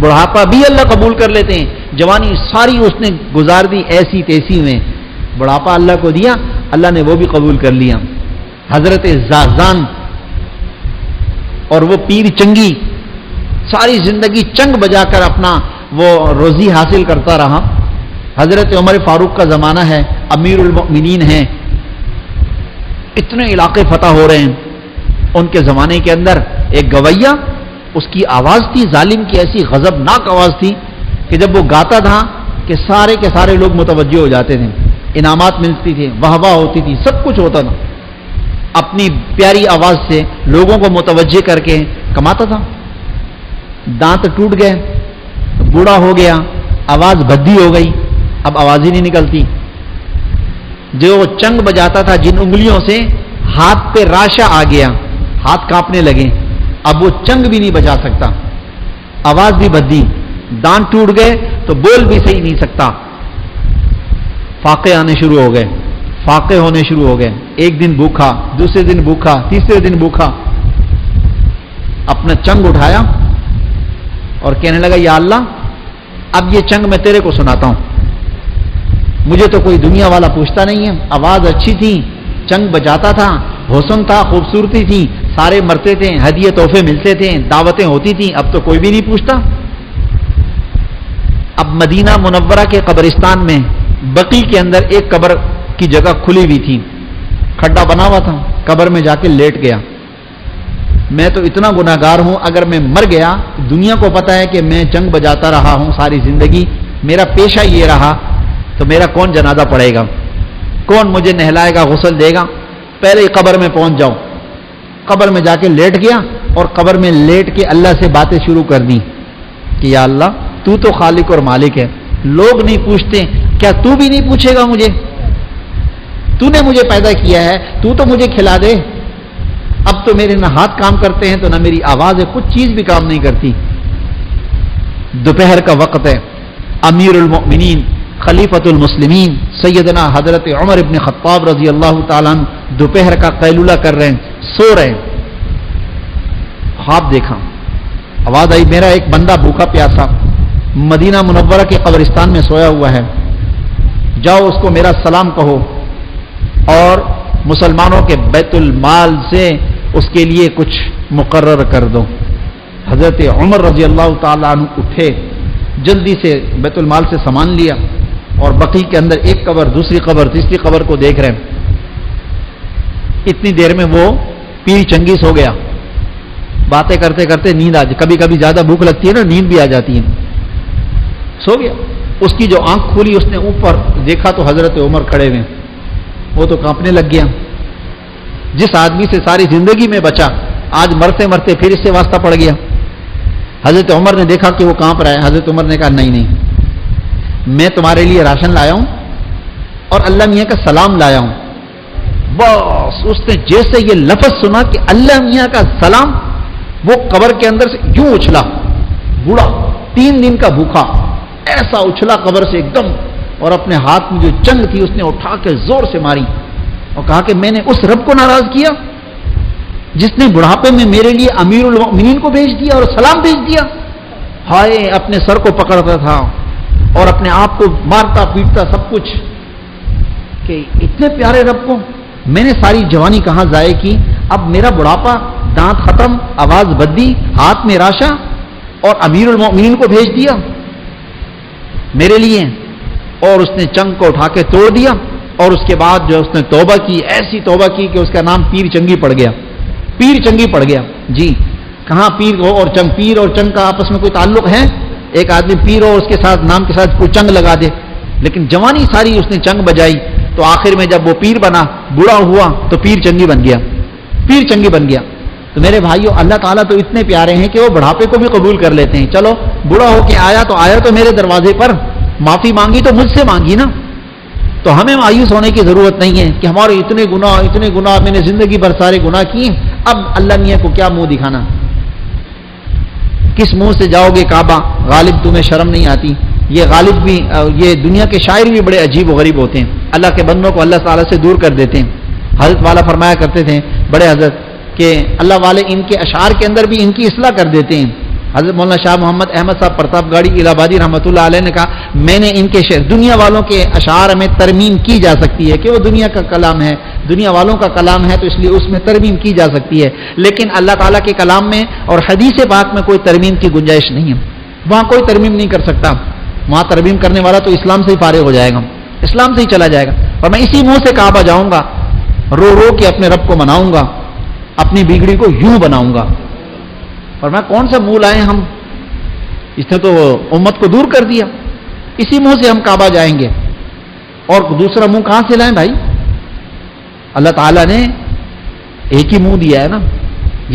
A: بڑھاپا بھی اللہ قبول کر لیتے ہیں. جوانی ساری اس نے گزار دی ایسی تیسی میں, بڑھاپا اللہ کو دیا, اللہ نے وہ بھی قبول کر لیا. حضرت زازان اور وہ پیر چنگی ساری زندگی چنگ بجا کر اپنا وہ روزی حاصل کرتا رہا. حضرت عمر فاروق کا زمانہ ہے, امیر المؤمنین ہیں, اتنے علاقے فتح ہو رہے ہیں. ان کے زمانے کے اندر ایک گویا, اس کی آواز تھی ظالم کی, ایسی غضبناک آواز تھی کہ جب وہ گاتا تھا کہ سارے کے سارے لوگ متوجہ ہو جاتے تھے, انعامات ملتی تھی, واہ واہ ہوتی تھی, سب کچھ ہوتا تھا. اپنی پیاری آواز سے لوگوں کو متوجہ کر کے کماتا تھا. دانت ٹوٹ گئے, بوڑھا ہو گیا, آواز بھدی ہو گئی, اب آواز ہی نہیں نکلتی. جو چنگ بجاتا تھا جن انگلیوں سے, ہاتھ پہ راشا آ گیا, ہاتھ کانپنے لگے, اب وہ چنگ بھی نہیں بجا سکتا, آواز بھی بھدی, دانت ٹوٹ گئے تو بول بھی صحیح نہیں سکتا. فاقے آنے شروع ہو گئے, فاقے ہونے شروع ہو گئے. ایک دن بھوکھا, دوسرے دن بھوکھا, تیسرے دن بھوکھا. اپنا چنگ اٹھایا اور کہنے لگا یا اللہ اب یہ چنگ میں تیرے کو سناتا ہوں, مجھے تو کوئی دنیا والا پوچھتا نہیں ہے. آواز اچھی تھی, چنگ بجاتا تھا, حسن تھا, خوبصورتی تھی, سارے مرتے تھے, ہدیے تحفے ملتے تھے, دعوتیں ہوتی تھیں, اب تو کوئی بھی نہیں پوچھتا. اب مدینہ منورہ کے قبرستان میں بقی کے اندر ایک قبر کی جگہ کھلی ہوئی تھی, کھڈا بنا ہوا تھا, قبر میں جا کے لیٹ گیا. میں تو اتنا گناہگار ہوں, اگر میں مر گیا, دنیا کو پتا ہے کہ میں چنگ بجاتا رہا ہوں ساری زندگی, میرا پیشہ یہ رہا, تو میرا کون جنازہ پڑھے گا, کون مجھے نہلائے گا, غسل دے گا. پہلے ہی قبر میں پہنچ جاؤ. قبر میں جا کے لیٹ گیا اور قبر میں لیٹ کے اللہ سے باتیں شروع کر دی کہ یا اللہ تو تو خالق اور مالک ہے, لوگ نہیں پوچھتے, کیا تو بھی نہیں پوچھے گا مجھے؟ تو نے مجھے پیدا کیا ہے, تو تو مجھے کھلا دے. اب تو میرے نہ ہاتھ کام کرتے ہیں تو نہ میری آواز ہے, کچھ چیز بھی کام نہیں کرتی. دوپہر کا وقت ہے, امیر المؤمنین خلیفۃ المسلمین سیدنا حضرت عمر ابن خطاب رضی اللہ تعالیٰ عنہ دوپہر کا قیلولہ کر رہے ہیں, سو رہے ہیں. خواب دیکھا, آواز آئی میرا ایک بندہ بھوکا پیاسا مدینہ منورہ کے قبرستان میں سویا ہوا ہے, جاؤ اس کو میرا سلام کہو اور مسلمانوں کے بیت المال سے اس کے لیے کچھ مقرر کر دو. حضرت عمر رضی اللہ تعالیٰ عنہ اٹھے, جلدی سے بیت المال سے سامان لیا اور بقی کے اندر ایک قبر, دوسری قبر, تیسری قبر کو دیکھ رہے ہیں. اتنی دیر میں وہ پیر چنگیز ہو گیا. باتیں کرتے کرتے نیند آ جائے, کبھی کبھی زیادہ بھوک لگتی ہے نا, نیند بھی آ جاتی ہے, سو گیا. اس کی جو آنکھ کھولی, اس نے اوپر دیکھا تو حضرت عمر کھڑے ہوئے, وہ تو کانپنے لگ گیا. جس آدمی سے ساری زندگی میں بچا، آج مرتے مرتے پھر اس سے واسطہ پڑ گیا۔ حضرت عمر نے دیکھا کہ وہ کہاں پر ہے، حضرت عمر نے کہا نہیں، میں تمہارے لیے راشن لایا ہوں اور اللہ میاں کا سلام لایا ہوں۔ بس اس نے جیسے یہ لفظ سنا کہ اللہ میاں کا سلام، وہ قبر کے اندر سے یوں اچھلا، بوڑھا 3 دن کا بھوکا، ایسا اچھلا قبر سے ایک دم، اور اپنے ہاتھ میں جو چنگ تھی اس نے اٹھا کے زور سے ماری اور کہا کہ میں نے اس رب کو ناراض کیا جس نے بڑھاپے میں میرے لیے امیر المؤمنین کو بھیج دیا اور سلام بھیج دیا۔ ہائے، اپنے سر کو پکڑتا تھا اور اپنے آپ کو مارتا پیٹتا سب کچھ، کہ اتنے پیارے رب کو میں نے ساری جوانی کہاں ضائع کی، اب میرا بڑھاپا، دانت ختم، آواز بدی، ہاتھ میں راشا، اور امیر المؤمنین کو بھیج دیا میرے لیے۔ اور اس نے چنگ کو اٹھا کے توڑ دیا، اور اس کے بعد جو اس نے توبہ کی، ایسی توبہ کی کہ اس کا نام پیر چنگی پڑ گیا، پیر چنگی پڑ گیا۔ جی کہاں پیر ہو اور چنگ، پیر اور چنگ کا آپس میں کوئی تعلق ہے؟ ایک آدمی پیر ہو اس کے ساتھ نام کے ساتھ کوئی چنگ لگا دے، لیکن جوانی ساری اس نے چنگ بجائی، تو آخر میں جب وہ پیر بنا، بوڑھا ہوا تو پیر چنگی بن گیا، پیر چنگی بن گیا۔ تو میرے بھائیو، اللہ تعالیٰ تو اتنے پیارے ہیں کہ وہ بڑھاپے کو بھی قبول کر لیتے ہیں۔ چلو بوڑھا ہو کے آیا تو میرے دروازے پر، معافی مانگی تو مجھ سے مانگی نا، تو ہمیں مایوس ہونے کی ضرورت نہیں ہے کہ ہمارے اتنے گناہ میں نے زندگی بھر سارے گناہ کیے، اب اللہ میاں کو کیا منہ دکھانا؟ کس منہ سے جاؤ گے کعبہ؟ غالب تمہیں شرم نہیں آتی؟ یہ غالب بھی، یہ دنیا کے شاعر بھی بڑے عجیب و غریب ہوتے ہیں، اللہ کے بندوں کو اللہ تعالیٰ سے دور کر دیتے ہیں۔ حضرت والا فرمایا کرتے تھے بڑے حضرت کہ اللہ والے ان کے اشعار کے اندر بھی ان کی اصلاح کر دیتے ہیں۔ حضرت مولانا شاہ محمد احمد صاحب پرتاپ گاڑی الہ آبادی رحمۃ اللہ علیہ نے کہا، میں نے ان کے شعر، دنیا والوں کے اشعار میں ترمیم کی جا سکتی ہے کہ وہ دنیا کا کلام ہے، دنیا والوں کا کلام ہے، تو اس لیے اس میں ترمیم کی جا سکتی ہے، لیکن اللہ تعالیٰ کے کلام میں اور حدیث پاک میں کوئی ترمیم کی گنجائش نہیں ہے، وہاں کوئی ترمیم نہیں کر سکتا۔ وہاں ترمیم کرنے والا تو اسلام سے ہی فارغ ہو جائے گا، اسلام سے ہی چلا جائے گا، اور میں اسی منہ سے کعبہ جاؤں گا، رو رو کے اپنے رب کو مناؤں گا، اپنی بگڑی کو یوں بناؤں گا۔ اور میں کون سا منہ لائے ہم، اس نے تو امت کو دور کر دیا، اسی منہ سے ہم کعبہ جائیں گے، اور دوسرا منہ کہاں سے لائیں بھائی؟ اللہ تعالیٰ نے ایک ہی منہ دیا ہے نا،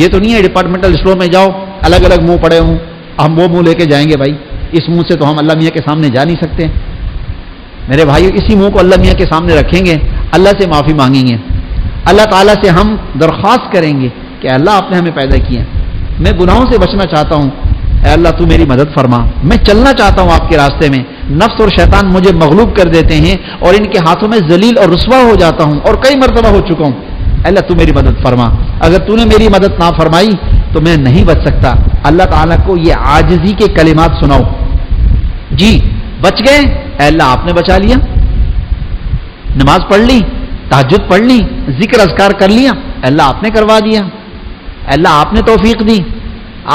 A: یہ تو نہیں ہے ڈپارٹمنٹل اسٹور میں جاؤ الگ الگ منہ پڑے ہوں، ہم وہ منہ لے کے جائیں گے بھائی، اس منہ سے تو ہم اللہ میاں کے سامنے جا نہیں سکتے۔ میرے بھائیو، اسی منہ کو اللہ میاں کے سامنے رکھیں گے، اللہ سے معافی مانگیں گے، اللہ تعالیٰ سے ہم درخواست کریں گے کہ اللہ آپ نے ہمیں پیدا کیا، میں گناہوں سے بچنا چاہتا ہوں، اے اللہ تو میری مدد فرما، میں چلنا چاہتا ہوں آپ کے راستے میں، نفس اور شیطان مجھے مغلوب کر دیتے ہیں اور ان کے ہاتھوں میں ذلیل اور رسوا ہو جاتا ہوں، اور کئی مرتبہ ہو چکا ہوں، اے اللہ تو میری مدد فرما، اگر تو نے میری مدد نہ فرمائی تو میں نہیں بچ سکتا۔ اللہ تعالیٰ کو یہ عاجزی کے کلمات سناؤ، جی بچ گئے، اے اللہ آپ نے بچا لیا، نماز پڑھ لی، تہجد پڑھ لی، ذکر اذکار کر لیا، اے اللہ آپ نے کروا دیا، اے اللہ آپ نے توفیق دی،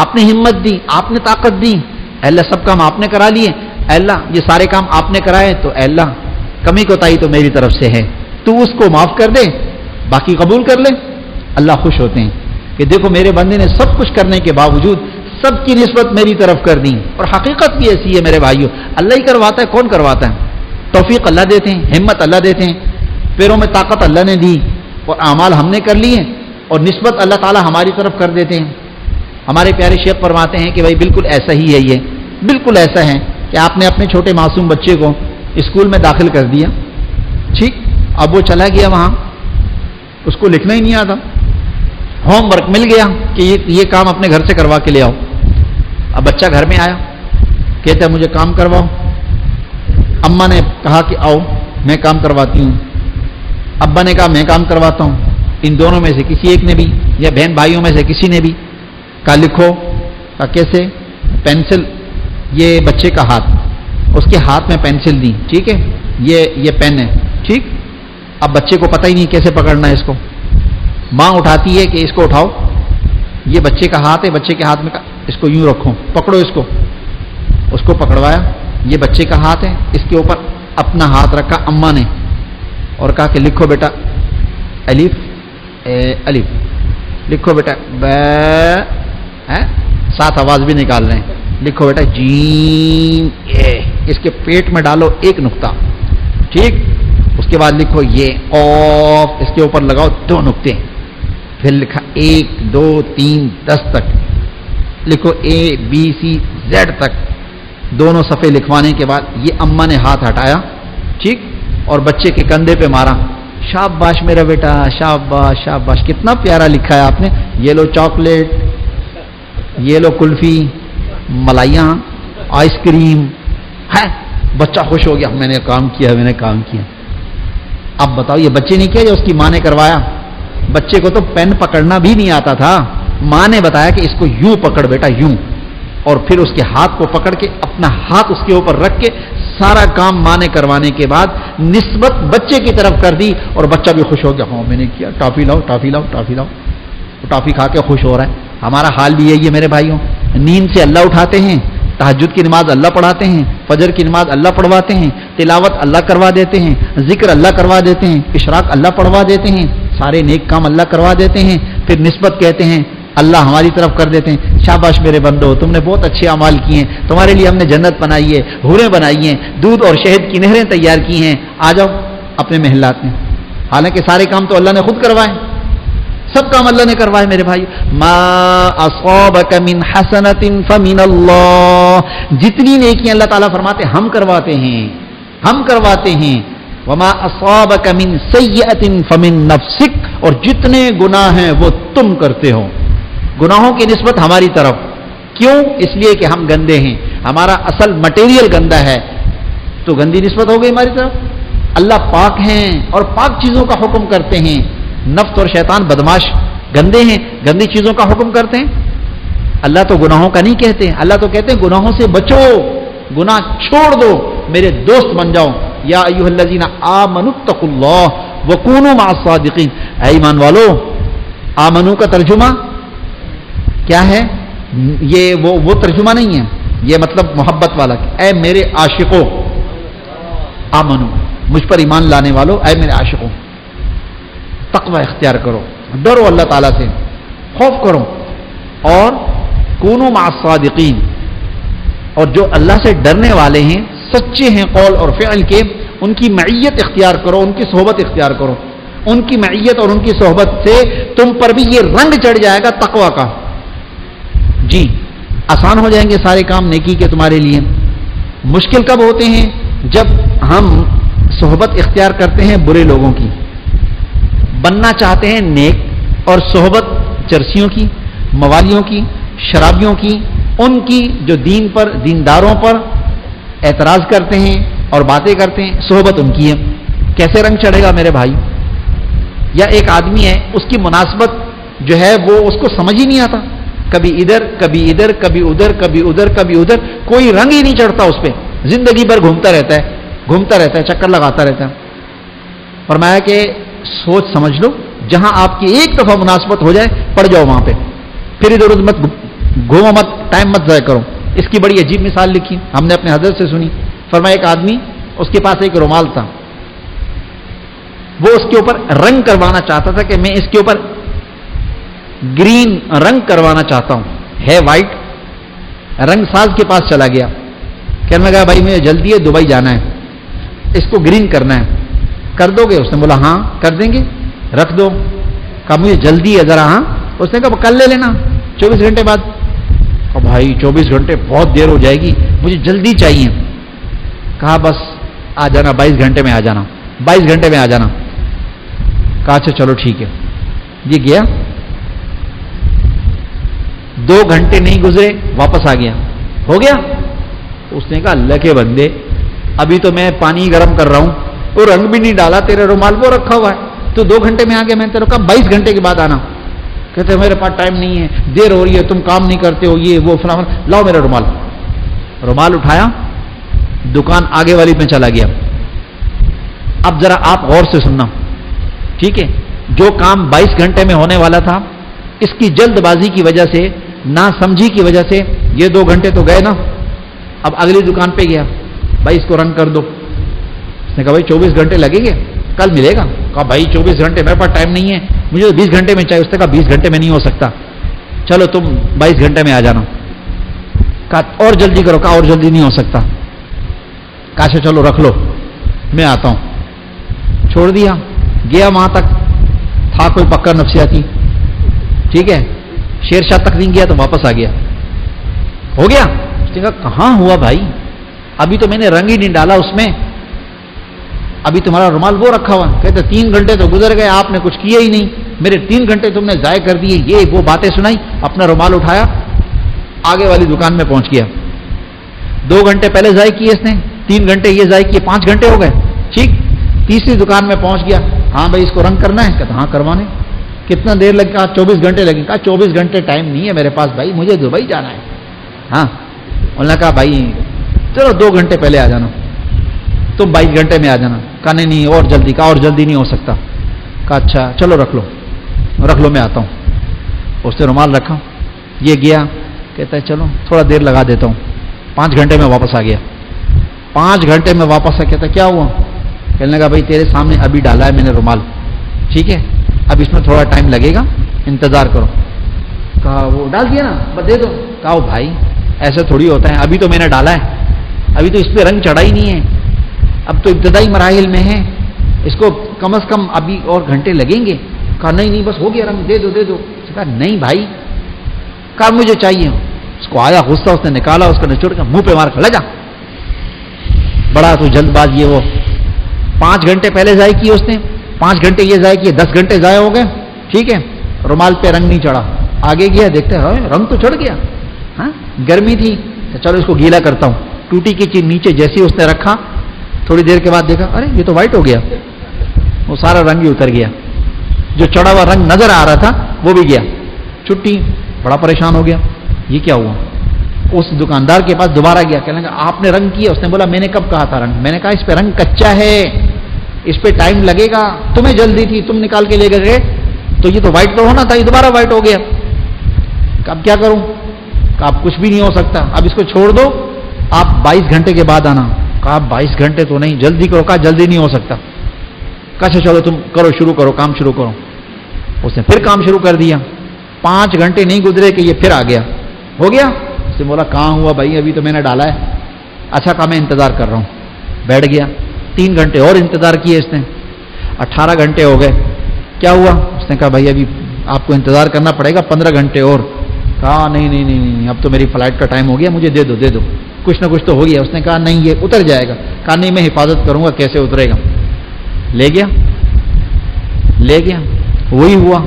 A: آپ نے ہمت دی، آپ نے طاقت دی، اے اللہ سب کام آپ نے کرا لیے، اے اللہ یہ سارے کام آپ نے کرائے، تو اے اللہ کمی کوتاہی تو میری طرف سے ہے، تو اس کو معاف کر دے، باقی قبول کر لے۔ اللہ خوش ہوتے ہیں کہ دیکھو میرے بندے نے سب کچھ کرنے کے باوجود سب کی نسبت میری طرف کر دی، اور حقیقت بھی ایسی ہے میرے بھائیوں، اللہ ہی کرواتا ہے، کون کرواتا ہے؟ توفیق اللہ دیتے ہیں، ہمت اللہ دیتے ہیں، پیروں میں طاقت اللہ نے دی، اور اعمال ہم نے کر لیے، اور نسبت اللہ تعالیٰ ہماری طرف کر دیتے ہیں۔ ہمارے پیارے شیخ فرماتے ہیں کہ بھائی بالکل ایسا ہی ہے، یہ بالکل ایسا ہے کہ آپ نے اپنے چھوٹے معصوم بچے کو اسکول میں داخل کر دیا، ٹھیک، اب وہ چلا گیا وہاں، اس کو لکھنا ہی نہیں آتا، ہوم ورک مل گیا کہ یہ کام اپنے گھر سے کروا کے لے آؤ۔ اب بچہ گھر میں آیا، کہتا ہے مجھے کام کرواؤ، اماں نے کہا کہ آؤ میں کام کرواتی ہوں، ابا نے کہا میں کام کرواتا ہوں، ان دونوں میں سے کسی ایک نے بھی یا بہن بھائیوں میں سے کسی نے بھی کہا لکھو، کہا کیسے؟ پینسل، یہ بچے کا ہاتھ، اس کے ہاتھ میں پینسل دی، ٹھیک ہے، یہ پین ہے، ٹھیک، اب بچے کو پتہ ہی نہیں کیسے پکڑنا ہے اس کو، ماں اٹھاتی ہے کہ اس کو اٹھاؤ، یہ بچے کا ہاتھ ہے، بچے کے ہاتھ میں اس کو یوں رکھو، پکڑو اس کو پکڑوایا، یہ بچے کا ہاتھ ہے، اس کے اوپر اپنا ہاتھ رکھا اماں نے اور کہا کہ لکھو بیٹا الف الف، لکھو بیٹا ب، ساتھ آواز بھی نکال رہے ہیں، لکھو بیٹا جیم اے، اس کے پیٹ میں ڈالو ایک نقطہ، ٹھیک، اس کے بعد لکھو یہ قاف، اس کے اوپر لگاؤ 2 نقطے، پھر لکھا 1 2 3 10 تک، لکھو ABCZ تک، دونوں صفحے لکھوانے کے بعد یہ اماں نے ہاتھ ہٹایا، ٹھیک، اور بچے کے کندھے پہ مارا، شاباش میرا بیٹا، شاباش شاباش، کتنا پیارا لکھا ہے آپ نے، یہ لو چاکلیٹ، یہ لو کلفی، ملائیاں، آئس کریم ہے۔ بچہ خوش ہو گیا، میں نے کام کیا، میں نے کام کیا۔ اب بتاؤ یہ بچے نے کیا یا اس کی ماں نے کروایا؟ بچے کو تو پین پکڑنا بھی نہیں آتا تھا، ماں نے بتایا کہ اس کو یوں پکڑ بیٹا، یوں، اور پھر اس کے ہاتھ کو پکڑ کے اپنا ہاتھ اس کے اوپر رکھ کے سارا کام ماں نے کروانے کے بعد نسبت بچے کی طرف کر دی، اور بچہ بھی خوش ہو گیا، ہاں میں نے کیا، ٹافی لاؤ ٹافی لاؤ ٹافی لاؤ، ٹافی کھا کے خوش ہو رہا ہے۔ ہمارا حال بھی یہی ہے میرے بھائیوں، نیند سے اللہ اٹھاتے ہیں، تہجد کی نماز اللہ پڑھاتے ہیں، فجر کی نماز اللہ پڑھواتے ہیں، تلاوت اللہ کروا دیتے ہیں، ذکر اللہ کروا دیتے ہیں، اشراق اللہ پڑھوا دیتے ہیں، سارے نیک کام اللہ کروا دیتے ہیں، پھر نسبت کہتے ہیں اللہ ہماری طرف کر دیتے ہیں، شاباش میرے بندو، تم نے بہت اچھے اعمال کیے ہیں، تمہارے لیے ہم نے جنت بنائی ہے، حوریں بنائی ہیں، دودھ اور شہد کی نہریں تیار کی ہیں، آ جاؤ اپنے محلات میں۔ حالانکہ سارے کام تو اللہ نے خود کروائے، سب کام اللہ نے کروائے میرے بھائی۔ ما اصابک من حسنۃ فمن اللہ، جتنی نیکیاں اللہ تعالیٰ فرماتے ہیں ہم کرواتے ہیں، ہم کرواتے ہیں۔ وما اصابک من سیئۃ فمن نفسک، اور جتنے گناہ ہیں وہ تم کرتے ہو، گناہوں کی نسبت ہماری طرف، کیوں؟ اس لیے کہ ہم گندے ہیں، ہمارا اصل مٹیریل گندا ہے، تو گندی نسبت ہو گئی ہماری طرف۔ اللہ پاک ہیں اور پاک چیزوں کا حکم کرتے ہیں، نفس اور شیطان بدماش گندے ہیں، گندی چیزوں کا حکم کرتے ہیں۔ اللہ تو گناہوں کا نہیں کہتے، اللہ تو کہتے ہیں گناہوں سے بچو، گناہ چھوڑ دو، میرے دوست بن جاؤ۔ یا ایھا الذین آمنوا اتقوا اللہ وکونوا مع الصادقین، اے ایمان والو، آمنو کا ترجمہ کیا ہے؟ یہ وہ ترجمہ نہیں ہے، یہ مطلب محبت والا، اے میرے عاشقوں، آمنو، مجھ پر ایمان لانے والوں، اے میرے عاشقوں، تقوی اختیار کرو، ڈرو اللہ تعالیٰ سے، خوف کرو، اور کونوا مع الصادقین، اور جو اللہ سے ڈرنے والے ہیں، سچے ہیں قول اور فعل کے، ان کی معیت اختیار کرو، ان کی صحبت اختیار کرو، ان کی معیت اور ان کی صحبت سے تم پر بھی یہ رنگ چڑھ جائے گا تقوی کا، جی آسان ہو جائیں گے سارے کام نیکی کے تمہارے لیے۔ مشکل کب ہوتے ہیں؟ جب ہم صحبت اختیار کرتے ہیں برے لوگوں کی، بننا چاہتے ہیں نیک، اور صحبت چرسیوں کی، موالیوں کی، شرابیوں کی، ان کی جو دین پر، دینداروں پر اعتراض کرتے ہیں اور باتیں کرتے ہیں، صحبت ان کی ہے، کیسے رنگ چڑھے گا میرے بھائی؟ یا ایک آدمی ہے، اس کی مناسبت جو ہے وہ اس کو سمجھ ہی نہیں آتا، کبھی ادھر کبھی ادھر کبھی ادھر کبھی ادھر کبھی ادھر، کوئی رنگ ہی نہیں چڑھتا اس پہ، زندگی بھر گھومتا رہتا ہے، چکر لگاتا رہتا ہے۔ فرمایا کہ سوچ سمجھ لو، جہاں آپ کی ایک دفعہ مناسبت ہو جائے پڑ جاؤ وہاں پہ، پھر ادھر ادھر مت گھومو، مت ٹائم مت ضائع کرو۔ اس کی بڑی عجیب مثال لکھی، ہم نے اپنے حضرت سے سنی۔ فرمایا ایک آدمی، اس کے پاس ایک رومال تھا، وہ اس کے اوپر رنگ کروانا چاہتا تھا کہ میں اس کے اوپر گرین رنگ کروانا چاہتا ہوں، ہے وائٹ، رنگ ساز کے پاس چلا گیا، کہنے لگا بھائی مجھے جلدی ہے، دبئی جانا ہے، اس کو گرین کرنا ہے، کر دو گے؟ اس نے بولا ہاں کر دیں گے، رکھ دو۔ کہا مجھے جلدی ہے ذرا، ہاں۔ اس نے کہا کل لے لینا 24 گھنٹے بعد۔ کہا بھائی 24 گھنٹے بہت دیر ہو جائے گی، مجھے جلدی چاہیے۔ کہا بس آ جانا 22 گھنٹے میں، آ جانا 22 گھنٹے میں آ جانا۔ کہا اچھا چلو ٹھیک ہے۔ یہ گیا، 2 گھنٹے نہیں گزرے واپس آ گیا، ہو گیا؟ اس نے کہا اللہ کے بندے، ابھی تو میں پانی گرم کر رہا ہوں، وہ رنگ بھی نہیں ڈالا، تیرے رومال وہ رکھا ہوا ہے، تو 2 گھنٹے میں آ گیا، میں نے تیرے کو کہا 22 گھنٹے کے بعد آنا۔ کہتے میرے پاس ٹائم نہیں ہے، دیر ہو رہی ہے، تم کام نہیں کرتے ہو، یہ وہ فلاں، لاؤ میرا رومال۔ رومال اٹھایا، دکان آگے والی میں چلا گیا۔ اب ذرا آپ غور سے سننا، ٹھیک ہے؟ جو کام 22 گھنٹے میں ہونے والا تھا، اس کی جلد بازی کی وجہ سے، نا سمجھی کی وجہ سے یہ 2 گھنٹے تو گئے نا۔ اب اگلی دکان پہ گیا، بھائی اس کو رنگ کر دو۔ اس نے کہا بھائی 24 گھنٹے لگیں گے، کل ملے گا۔ کہا بھائی 24 گھنٹے میرے پاس ٹائم نہیں ہے، مجھے 20 گھنٹے میں چاہیے۔ اس نے کہا 20 گھنٹے میں نہیں ہو سکتا، چلو تم 22 گھنٹے میں آ جانا۔ کہا اور جلدی کرو۔ کہا اور جلدی نہیں ہو سکتا۔ کہا اچھا چلو رکھ لو، میں آتا ہوں۔ چھوڑ دیا، گیا وہاں تک، تھا کوئی پکا نفسیاتی، ٹھیک ہے. شیر شاہ تک نہیں گیا تو واپس آ گیا. ہو گیا؟ اس نے کہا کہاں ہوا بھائی، ابھی تو میں نے رنگ ہی نہیں ڈالا اس میں، ابھی تمہارا رومال وہ رکھا ہوا. کہتے 3 گھنٹے تو گزر گئے، آپ نے کچھ کیا ہی نہیں، میرے 3 گھنٹے تم نے ضائع کر دیے. یہ وہ باتیں سنائی. اپنا رومال اٹھایا، آگے والی دکان میں پہنچ گیا. 2 گھنٹے پہلے ضائع کیے اس نے، 3 گھنٹے یہ ضائع کیے، 5 گھنٹے ہو گئے. ٹھیک. تیسری دکان میں پہنچ گیا. ہاں بھائی اس کو رنگ کرنا ہے؟ کہتا ہاں کروانے. کتنا دیر لگے؟ کہا 24 گھنٹے لگیں. کہا 24 گھنٹے ٹائم نہیں ہے میرے پاس بھائی، مجھے دبئی جانا ہے. ہاں. انہوں نے کہا بھائی چلو 2 گھنٹے پہلے آ جانا، تم 22 گھنٹے میں آ جانا. کہا نہیں اور جلدی. کہا اور جلدی نہیں ہو سکتا. کہا اچھا چلو رکھ لو میں آتا ہوں. اس نے رومال رکھا، یہ گیا. کہتا ہے چلو تھوڑا دیر لگا دیتا ہوں. 5 گھنٹے میں واپس آ گیا. 5 گھنٹے میں واپس آ. کہتا کیا ہوا؟ کہنے لگا بھائی تیرے سامنے ابھی ڈالا ہے میں نے رومال، ٹھیک ہے، اب اس میں تھوڑا ٹائم لگے گا، انتظار کرو. کہا وہ ڈال دیا نا، بس دے دو. کہا وہ بھائی ایسے تھوڑی ہوتا ہے، ابھی تو میں نے ڈالا ہے، ابھی تو اس پہ رنگ چڑھا ہی نہیں ہے، اب تو ابتدائی مراحل میں ہے، اس کو کم از کم ابھی اور گھنٹے لگیں گے. کہا نہیں بس ہو گیا رنگ، دے دو. کہا نہیں بھائی، کہا مجھے چاہیے. اس کو آیا غصہ، اس نے نکالا، اس کا نچوڑ کے منہ پہ مار کر لے جا. بڑا تو جلد باز یہ وہ. 5 گھنٹے پہلے ضائع کیے اس نے، 5 گھنٹے یہ ضائع کیے، 10 گھنٹے ضائع ہو گئے. ٹھیک ہے. رومال پہ رنگ نہیں چڑھا. آگے گیا، دیکھتے ہیں رنگ تو چڑھ گیا. ہاں گرمی تھی تو چلو اس کو گیلا کرتا ہوں. ٹوٹی کی چیز نیچے جیسی اس نے رکھا، تھوڑی دیر کے بعد دیکھا ارے یہ تو وائٹ ہو گیا، وہ سارا رنگ ہی اتر گیا. جو چڑھا ہوا رنگ نظر آ رہا تھا وہ بھی گیا. چھٹی. بڑا پریشان ہو گیا، یہ کیا ہوا. اس دکاندار کے پاس دوبارہ گیا. کہنے لگا آپ نے رنگ کیا؟ اس نے بولا میں نے کب کہا تھا رنگ؟ میں نے کہا اس پہ رنگ کچا ہے، اس پہ ٹائم لگے گا، تمہیں جلدی تھی، تم نکال کے لے گئے تو یہ تو وائٹ تو ہونا تھا، یہ دوبارہ وائٹ ہو گیا. اب کیا کروں؟ کہ اب کچھ بھی نہیں ہو سکتا، اب اس کو چھوڑ دو، آپ 22 گھنٹے کے بعد آنا. کہا 22 گھنٹے تو نہیں، جلدی کرو. کہا جلدی نہیں ہو سکتا. کہا اچھا چلو تم کرو، شروع کرو، کام شروع کرو. اس نے پھر کام شروع کر دیا. 5 گھنٹے نہیں گزرے کہ یہ پھر آ گیا. ہو گیا؟ اس نے بولا کہاں ہوا بھائی، ابھی تو میں نے ڈالا ہے. اچھا کہا میں انتظار کر رہا ہوں. بیٹھ گیا. 3 گھنٹے اور انتظار کیے اس نے. 18 گھنٹے ہو گئے. کیا ہوا؟ اس نے کہا بھائی ابھی آپ کو انتظار کرنا پڑے گا 15 گھنٹے اور. کہا نہیں اب تو میری فلائٹ کا ٹائم ہو گیا، مجھے دے دو، کچھ نہ کچھ تو ہو گیا. اس نے کہا نہیں یہ اتر جائے گا. کہا نہیں میں حفاظت کروں گا، کیسے اترے گا. لے گیا. وہی ہوا.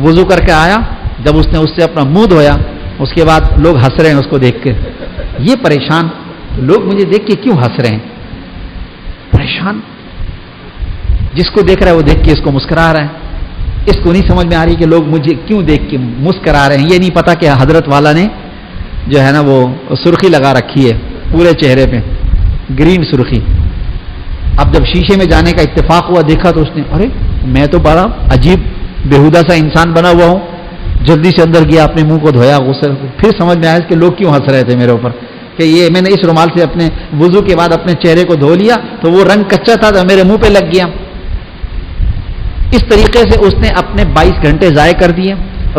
A: وضو کر کے آیا، جب اس نے اس سے اپنا منہ دھویا، اس کے بعد لوگ ہنس رہے ہیں اس کو دیکھ کے. یہ پریشان لوگ مجھے دیکھ کے کیوں ہنس رہے ہیں؟ پریشان. جس کو دیکھ رہا ہے وہ دیکھ کے اس کو مسکرا رہا ہے. اس کو نہیں سمجھ میں آ رہی کہ لوگ مجھے کیوں دیکھ کے مسکرا رہے ہیں. یہ نہیں پتا کہ حضرت والا نے جو ہے نا وہ سرخی لگا رکھی ہے پورے چہرے پہ، گرین سرخی. اب جب شیشے میں جانے کا اتفاق ہوا، دیکھا تو اس نے ارے میں تو بڑا عجیب بےہودہ سا انسان بنا ہوا ہوں. جلدی سے اندر گیا، اپنے منہ کو دھویا، غسل. پھر سمجھ میں آیا کہ لوگ کیوں ہنس رہے تھے میرے اوپر، کہ یہ میں نے اس رومال سے اپنے وضو کے بعد اپنے چہرے کو دھو لیا تو وہ رنگ کچا تھا تو میرے منہ پہ لگ گیا. اس طریقے سے اس نے اپنے 22 گھنٹے ضائع کر دیے.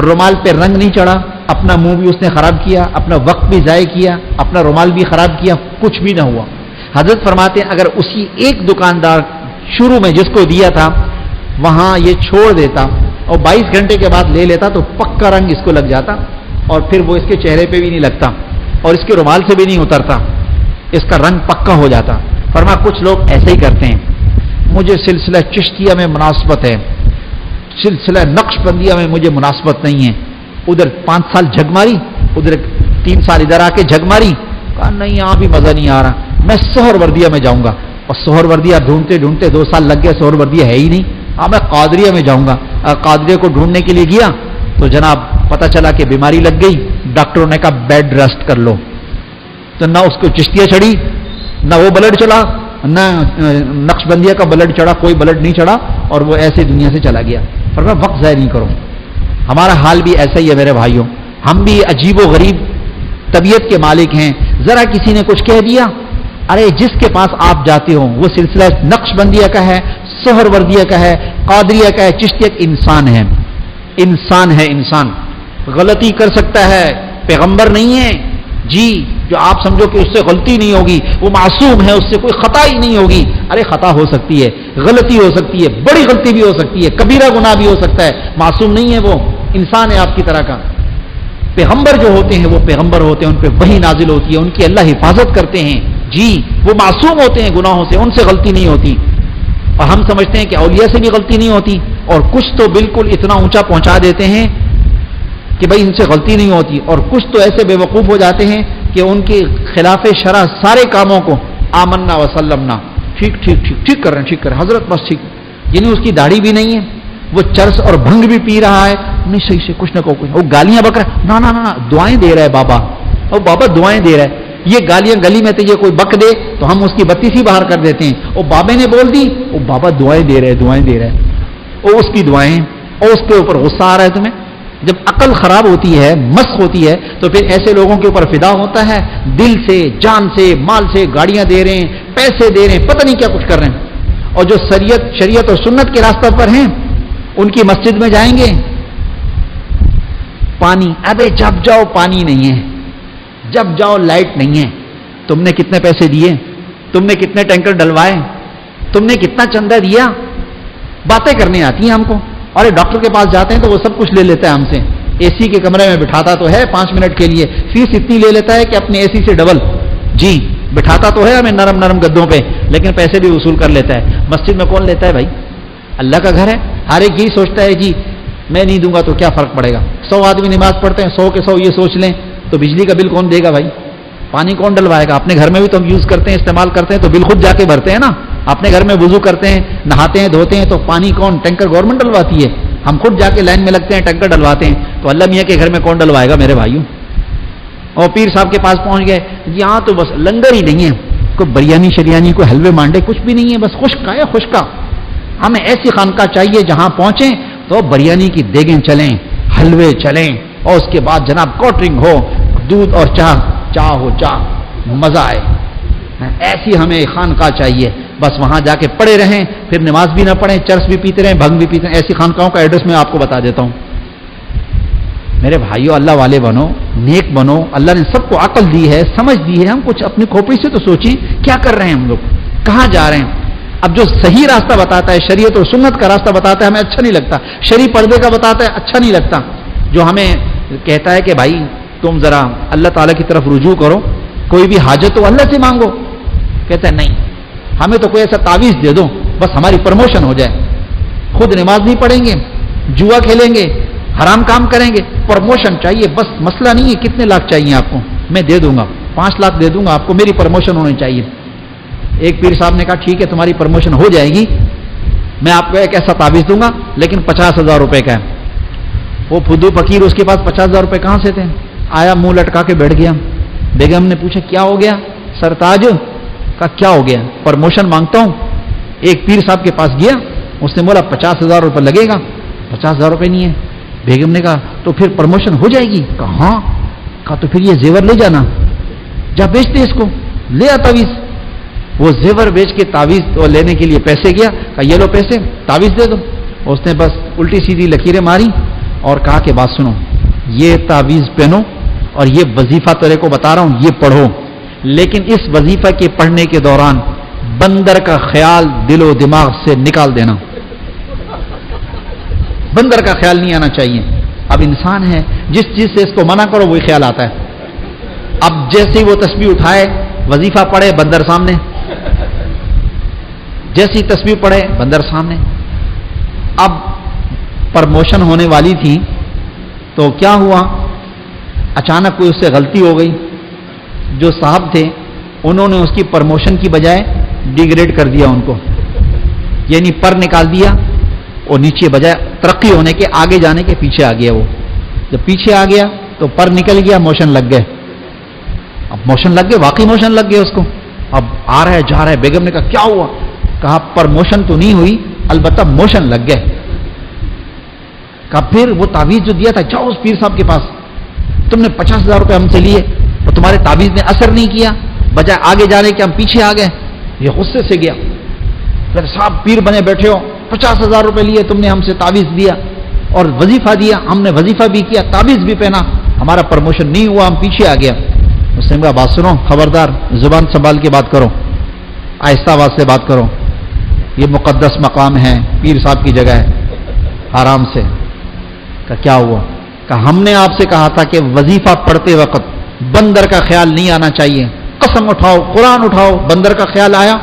A: رومال پہ رنگ نہیں چڑھا، اپنا منہ بھی اس نے خراب کیا، اپنا وقت بھی ضائع کیا، اپنا رومال بھی خراب کیا، کچھ بھی نہ ہوا. حضرت فرماتے ہیں اگر اسی ایک دکاندار شروع میں جس کو دیا تھا وہاں یہ چھوڑ دیتا اور 22 گھنٹے کے بعد لے لیتا تو پکا رنگ اس کو لگ جاتا اور پھر وہ اس کے چہرے پہ بھی نہیں لگتا اور اس کے رومال سے بھی نہیں اترتا، اس کا رنگ پکا ہو جاتا. فرمایا کچھ لوگ ایسے ہی کرتے ہیں. مجھے سلسلہ چشتیہ میں مناسبت ہے، سلسلہ نقش بندیہ میں مجھے مناسبت نہیں ہے. ادھر 5 سال جھگ ماری، ادھر 3 سال ادھر آ کے جھگ ماری. کہا نہیں یہاں بھی مزہ نہیں آ رہا، میں سہر وردیہ میں جاؤں گا. اور سہر وردیہ ڈھونڈتے ڈھونڈتے 2 سال لگ گئے، سہر وردیہ ہے ہی نہیں. ہاں میں قادریہ میں جاؤں گا. قادریہ کو ڈھونڈنے کے لیے گیا تو جناب پتہ چلا کہ بیماری لگ گئی. ڈاکٹروں نے کہا بیڈ ریسٹ کر لو. تو نہ اس کو چشتیہ چڑھی، نہ وہ بلڈ چلا، نہ نقش بندیہ کا بلڈ چڑھا، کوئی بلڈ نہیں چڑھا اور وہ ایسے دنیا سے چلا گیا. فرمایا وقت ضائع نہیں کرو. ہمارا حال بھی ایسا ہی ہے میرے بھائیوں. ہم بھی عجیب و غریب طبیعت کے مالک ہیں. ذرا کسی نے کچھ کہہ دیا، ارے جس کے پاس آپ جاتے ہو وہ سلسلہ نقش بندیہ کا ہے، سہر وردیہ کا ہے، قادریہ کا ہے، چشتیہ کا انسان ہے. انسان ہے، انسان غلطی کر سکتا ہے، پیغمبر نہیں ہے جی جو آپ سمجھو کہ اس سے غلطی نہیں ہوگی، وہ معصوم ہے، اس سے کوئی خطا ہی نہیں ہوگی. ارے خطا ہو سکتی ہے، غلطی ہو سکتی ہے، بڑی غلطی بھی ہو سکتی ہے، کبیرہ گناہ بھی ہو سکتا ہے. معصوم نہیں ہے وہ، انسان ہے آپ کی طرح کا. پیغمبر جو ہوتے ہیں وہ پیغمبر ہوتے ہیں, ان پہ وحی نازل ہوتی ہے, ان کی اللہ حفاظت کرتے ہیں. جی وہ معصوم ہوتے ہیں گناہوں سے, ان سے غلطی نہیں ہوتی. اور ہم سمجھتے ہیں کہ اولیاء سے بھی غلطی نہیں ہوتی, اور کچھ تو بالکل اتنا اونچا پہنچا دیتے ہیں کہ بھائی ان سے غلطی نہیں ہوتی, اور کچھ تو ایسے بے وقوف ہو جاتے ہیں کہ ان کے خلاف شرع سارے کاموں کو آمنا وسلمنا ٹھیک ٹھیک ٹھیک ٹھیک کر رہے ہیں, ٹھیک کر رہے ہیں حضرت بس ٹھیک. یعنی اس کی داڑھی بھی نہیں ہے, وہ چرس اور بھنگ بھی پی رہا ہے, نہیں صحیح سے کچھ نہ کچھ, وہ گالیاں بک رہا ہے, نہ دعائیں دے رہا ہے بابا, اور بابا دعائیں دے رہا ہے. یہ گالیاں گلی میں تو یہ کوئی بک دے تو ہم اس کی بتی سی باہر کر دیتے ہیں, وہ بابے نے بول دی, وہ بابا دعائیں دے رہے ہیں, وہ اس کی دعائیں, اور اس کے اوپر غصہ آ رہا ہے تمہیں. جب عقل خراب ہوتی ہے, مسخ ہوتی ہے, تو پھر ایسے لوگوں کے اوپر فدا ہوتا ہے, دل سے, جان سے, مال سے گاڑیاں دے رہے ہیں, پیسے دے رہے ہیں, پتہ نہیں کیا کچھ کر رہے ہیں. اور جو شریعت اور سنت کے راستہ پر ہیں ان کی مسجد میں جائیں گے, پانی, ابے جب جاؤ پانی نہیں ہے, جب جاؤ لائٹ نہیں ہے. تم نے کتنے پیسے دیے, تم نے کتنے ٹینکر ڈلوائے, تم نے کتنا چندہ دیا. باتیں کرنے آتی ہیں ہم کو. اور ڈاکٹر کے پاس جاتے ہیں تو وہ سب کچھ لے لیتا ہے ہم سے. اے سی کے کمرے میں بٹھاتا تو ہے 5 منٹ کے لیے, فیس اتنی لے لیتا ہے کہ اپنے اے سی سے ڈبل. جی بٹھاتا تو ہے ہمیں نرم نرم گدوں پہ, لیکن پیسے بھی وصول کر لیتا ہے. مسجد میں کون لیتا ہے بھائی؟ اللہ کا گھر ہے. ہر ایک یہی سوچتا ہے جی میں نہیں دوں گا تو کیا فرق پڑے گا. 100 آدمی نماز پڑھتے ہیں, 100 کے 100 یہ سوچ لیں تو بجلی کا بل کون دے گا بھائی؟ پانی کون ڈلوائے گا؟ اپنے گھر میں بھی تو ہم یوز کرتے ہیں, استعمال کرتے ہیں, تو بل خود جا کے بھرتے ہیں نا. اپنے گھر میں وضو کرتے ہیں, نہاتے ہیں, دھوتے ہیں, تو پانی کون؟ ٹینکر گورنمنٹ ڈلواتی ہے. ہم خود جا کے لائن میں لگتے ہیں, ٹینکر ڈلواتے ہیں. تو اللہ میاں کے گھر میں کون ڈلوائے گا میرے بھائیوں؟ اور پیر صاحب کے پاس پہنچ گئے, جی ہاں تو بس لنگر ہی نہیں ہے, کوئی بریانی شریانی, کوئی حلوے مانڈے کچھ بھی نہیں ہے, بس خشک ہے خشکا. ہمیں ایسی خانقاہ چاہیے جہاں پہنچیں تو بریانی کی دیگیں چلیں, حلوے چلیں, اور اس کے بعد جناب کولڈ ڈرنک ہو, دودھ اور چاہ ہو, مزہ آئے. ایسی ہمیں خانقاہ چاہیے. بس وہاں جا کے پڑے رہیں, پھر نماز بھی نہ پڑھیں, چرس بھی پیتے رہیں, بھنگ بھی پیتے رہیں. ایسی خانقاہوں کا ایڈریس میں آپ کو بتا دیتا ہوں. میرے بھائیوں, اللہ والے بنو, نیک بنو. اللہ نے سب کو عقل دی ہے, سمجھ دی ہے. ہم کچھ اپنی کھوپڑی سے تو سوچیں کیا کر رہے ہیں ہم لوگ, کہاں جا رہے ہیں. اب جو صحیح راستہ بتاتا ہے, شریعت اور سنت کا راستہ بتاتا ہے, ہمیں اچھا نہیں لگتا. شرعی پردے کا بتاتا ہے, اچھا نہیں لگتا. جو ہمیں کہتا ہے کہ بھائی تم ذرا اللہ تعالیٰ کی طرف رجوع کرو, کوئی بھی حاجت ہو اللہ سے مانگو, کہتا ہے نہیں, ہمیں تو کوئی ایسا تعویذ دے دو بس ہماری پروموشن ہو جائے. خود نماز نہیں پڑھیں گے, جوا کھیلیں گے, حرام کام کریں گے, پروموشن چاہیے بس. مسئلہ نہیں ہے کتنے لاکھ چاہیے آپ کو, میں دے دوں گا, 5 لاکھ دے دوں گا آپ کو, میری پروموشن ہونی چاہیے. ایک پیر صاحب نے کہا ٹھیک ہے تمہاری پروموشن ہو جائے گی, میں آپ کو ایک ایسا تعویذ دوں گا لیکن 50,000 روپے کا ہے. وہ پھدو فقیر, اس کے پاس 50,000 روپے کہاں سے تھے. آیا منہ لٹکا کے بیٹھ گیا. بیگم نے پوچھا کیا ہو گیا سرتاج؟ کا کیا ہو گیا؟ پروموشن مانگتا ہوں. ایک پیر صاحب کے پاس گیا, اس نے بولا 50,000 روپے لگے گا. 50,000 روپے نہیں ہے. بیگم نے کہا تو پھر پروموشن ہو جائے گی؟ کہا ہاں. کہا تو پھر یہ زیور لے جانا, جا بیچتے اس کو, لے آ تعویذ. وہ زیور بیچ کے تعویذ لینے کے لیے پیسے گیا. کہا یہ لو پیسے, تعویذ دے دو. اس نے بس الٹی سیدھی لکیریں ماری اور کہا کہ بات سنو, یہ تعویذ پہنو اور یہ وظیفہ تیرے کو بتا رہا ہوں یہ پڑھو, لیکن اس وظیفہ کے پڑھنے کے دوران بندر کا خیال دل و دماغ سے نکال دینا. بندر کا خیال نہیں آنا چاہیے. اب انسان ہے, جس چیز سے اس کو منع کرو وہی خیال آتا ہے. اب جیسے ہی وہ تسبیح اٹھائے, وظیفہ پڑھے, بندر سامنے. جیسی تسبیح پڑھے, بندر سامنے. اب پرموشن ہونے والی تھی تو کیا ہوا, اچانک کوئی اس سے غلطی ہو گئی. جو صاحب تھے انہوں نے اس کی پرموشن کی بجائے ڈیگریڈ کر دیا ان کو, یعنی پر نکال دیا اور نیچے, بجائے ترقی ہونے کے آگے جانے کے پیچھے آ گیا. وہ جب پیچھے آ گیا تو پر نکل گیا, موشن لگ گئے. اب موشن لگ گئے, واقعی موشن لگ گئے اس کو. اب آ رہا ہے جا رہا ہے. بیگم نے کہا کیا ہوا؟ کہا پرموشن تو نہیں ہوئی, البتہ موشن لگ گئے. کہا پھر وہ تعویذ جو دیا تھا, جاؤ اس پیر صاحب کے پاس, تم نے 50,000 روپے ہم سے لیے اور تمہارے تعویذ نے اثر نہیں کیا, بجائے آگے جانے کے ہم پیچھے آ گئے. یہ غصے سے گیا. پھر صاحب پیر بنے بیٹھے ہو, 50,000 روپے لیے تم نے ہم سے, تعویذ دیا اور وظیفہ دیا, ہم نے وظیفہ بھی کیا, تعویذ بھی پہنا, ہمارا پرموشن نہیں ہوا, ہم پیچھے آ گیا. اس نے کہا بات سنو, خبردار زبان سنبھال کے بات کرو, آہستہ آواز سے بات کرو, یہ مقدس مقام ہے, پیر صاحب کی جگہ ہے, آرام سے. کہ کیا ہوا؟ کہ ہم نے آپ سے کہا تھا کہ وظیفہ پڑھتے وقت بندر کا خیال نہیں آنا چاہیے، قسم اٹھاؤ قرآن اٹھاؤ، بندر کا خیال آیا؟